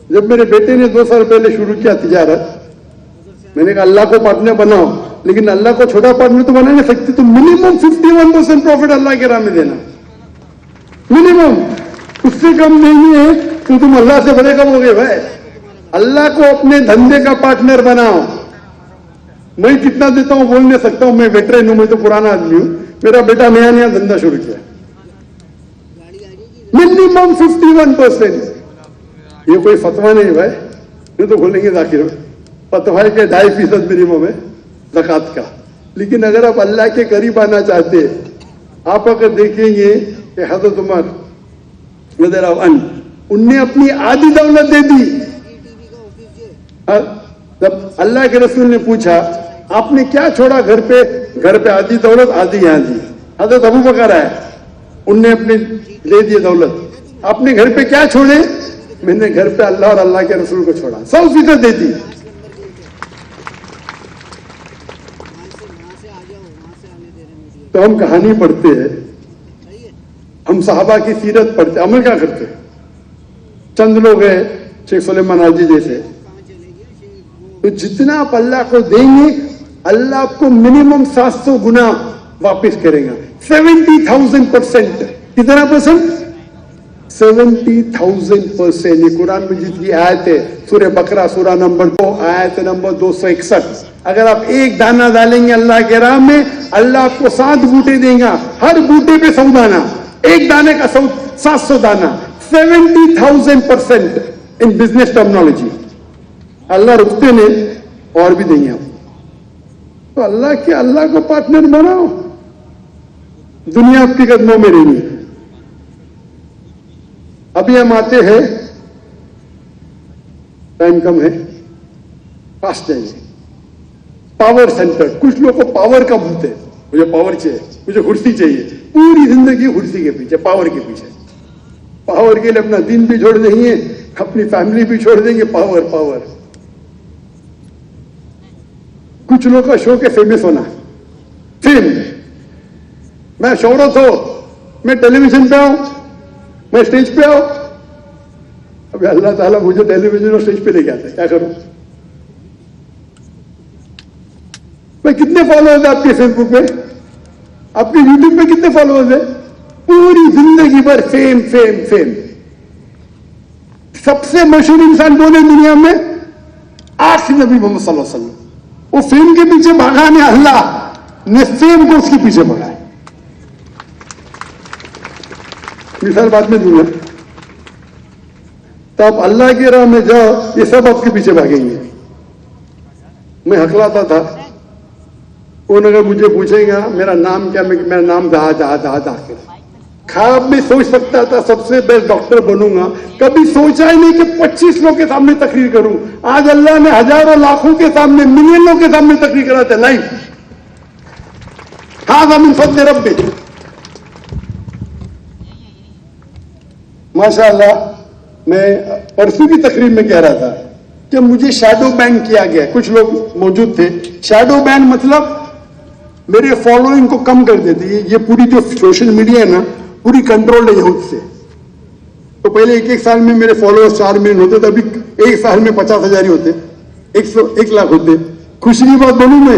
جب میرے بیٹے نے 2 سال پہلے شروع کیا تجارت, میں نے کہا اللہ کو پارٹنر بناؤ, لیکن اللہ کو چھوٹا پارٹنر تو بنا نہیں سکتے, تو منیمم 51% پروفٹ اللہ کے راہ میں دینا, منیمم. اس سے کم نہیں ہے تو تم اللہ سے بڑے کم ہو گئے بھائی. اللہ کو اپنے دھندے کا پارٹنر بناؤ. میں کتنا دیتا ہوں بول نہیں سکتا ہوں, میں ویٹرن ہوں, میں تو پرانا آدمی ہوں. میرا بیٹا نیا نیا دھندا شروع کیا, منیمم 51%. یہ کوئی فتوا نہیں بھائی, یہ تو بولیں گے ذاکر فتوا ہے کہ 2.5% منیمم ہے زکات کا. لیکن اگر آپ اللہ کے قریب آنا چاہتے, آپ اگر دیکھیں گے کہ حضرت عمر رضی اللہ عنہ, ان نے اپنی آدھی دولت دے دی. جب اللہ کے رسول نے پوچھا آپ نے کیا چھوڑا گھر پہ آدھی دولت آدھی یہاں دی. حضرت ابو بکر آئے, ان نے اپنے دے دی دولت. آپ نے گھر پہ کیا چھوڑے؟ میں نے گھر پہ اللہ اور اللہ کے رسول کو چھوڑا. 100% دے دی. تو ہم کہانی پڑھتے ہیں, ہم صحابہ کی سیرت پڑھتے, عمل کیا کرتے؟ چند لوگ ہیں شیخ سلیمان راجی جیسے, تو جتنا آپ اللہ کو دیں گے اللہ آپ کو منیمم 700 گنا واپس کرے گا. 70,000%. کتنا پرسنٹ؟ 70,000%. یہ قرآن مجید کی آیت ہے, سورہ بقرہ سورہ نمبر 2 آیت نمبر 261. اگر آپ ایک دانہ ڈالیں گے اللہ کے راہ میں, اللہ آپ کو 7 بوٹے دیں گا, ہر بوٹے پہ 100 دانہ, ایک دانے کا 700 دانہ. 70,000% ان بزنس ٹرمنالوجی. اللہ رکتے نہیں اور بھی دیں گے آپ. تو اللہ کو پارٹنر بناؤ, دنیا آپ کے قدموں میں رہی. ابھی ہم آتے ہیں, ٹائم کم ہے, فاسٹ جائیے. پاور سینٹر, کچھ لوگوں کو پاور کا بھوت ہے, مجھے پاور چاہیے, مجھے کرسی چاہیے, پوری زندگی کرسی کے پیچھے, پاور کے پیچھے. پاور کے لیے اپنا دین بھی چھوڑ دیں گے, اپنی فیملی بھی چھوڑ دیں گے. پاور. کچھ لوگوں کا شوق ہے فیمس ہونا, فیم. میں شہرت ہو, میں ٹیلی ویژن پہ آؤں, میں اسٹیج پہ آؤں. ابھی اللہ تعالیٰ مجھے ٹیلی ویژن اور اسٹیج پہ لے کے آتا ہے, کیا کروں میں؟ کتنے فالوورز ہیں آپ کے فیس بک پہ, آپ کے یوٹیوب پہ کتنے فالوورز ہیں؟ پوری زندگی بھر فیم. سب سے مشہور انسان کون ہے دنیا میں؟ آخری نبی محمد صلی اللہ علیہ وسلم. وہ فیم کے پیچھے بھاگا نے, اللہ نے فیم کو اس کے پیچھے بھگا ہے. مثال بعد میں دوں گا. تو آپ اللہ کے راہ میں جاؤ, یہ سب آپ کے پیچھے بھاگیں گے. میں ہکلاتا تھا, کون اگر مجھے پوچھے گا میرا نام کیا, میرا نام جہاں خواب میں سوچ سکتا تھا سب سے بیسٹ ڈاکٹر بنوں گا, کبھی سوچا ہی نہیں کہ 25 لوگ کے سامنے تقریر کروں. آج اللہ نے ہزاروں لاکھوں کے سامنے, ملینوں کے سامنے تقریر کراتے ہیں لائیو. ہاں من فضل ربی. ماشاء اللہ. میں پرسوں کی تقریر میں کہہ رہا تھا کہ مجھے شیڈو بین کیا گیا. کچھ لوگ موجود تھے. شیڈو بین مطلب میرے فالوئنگ کو کم کر دیتے. یہ پوری جو سوشل میڈیا ہے نا, پوری کنٹرول ہے یہود سے. تو پہلے ایک سال میں میرے فالوورز 4 ملین ہوتے تھے, ابھی ایک سال میں 50,000 ہی ہوتے, 1 لاکھ ہوتے. خوشی کی بات بولوں میں,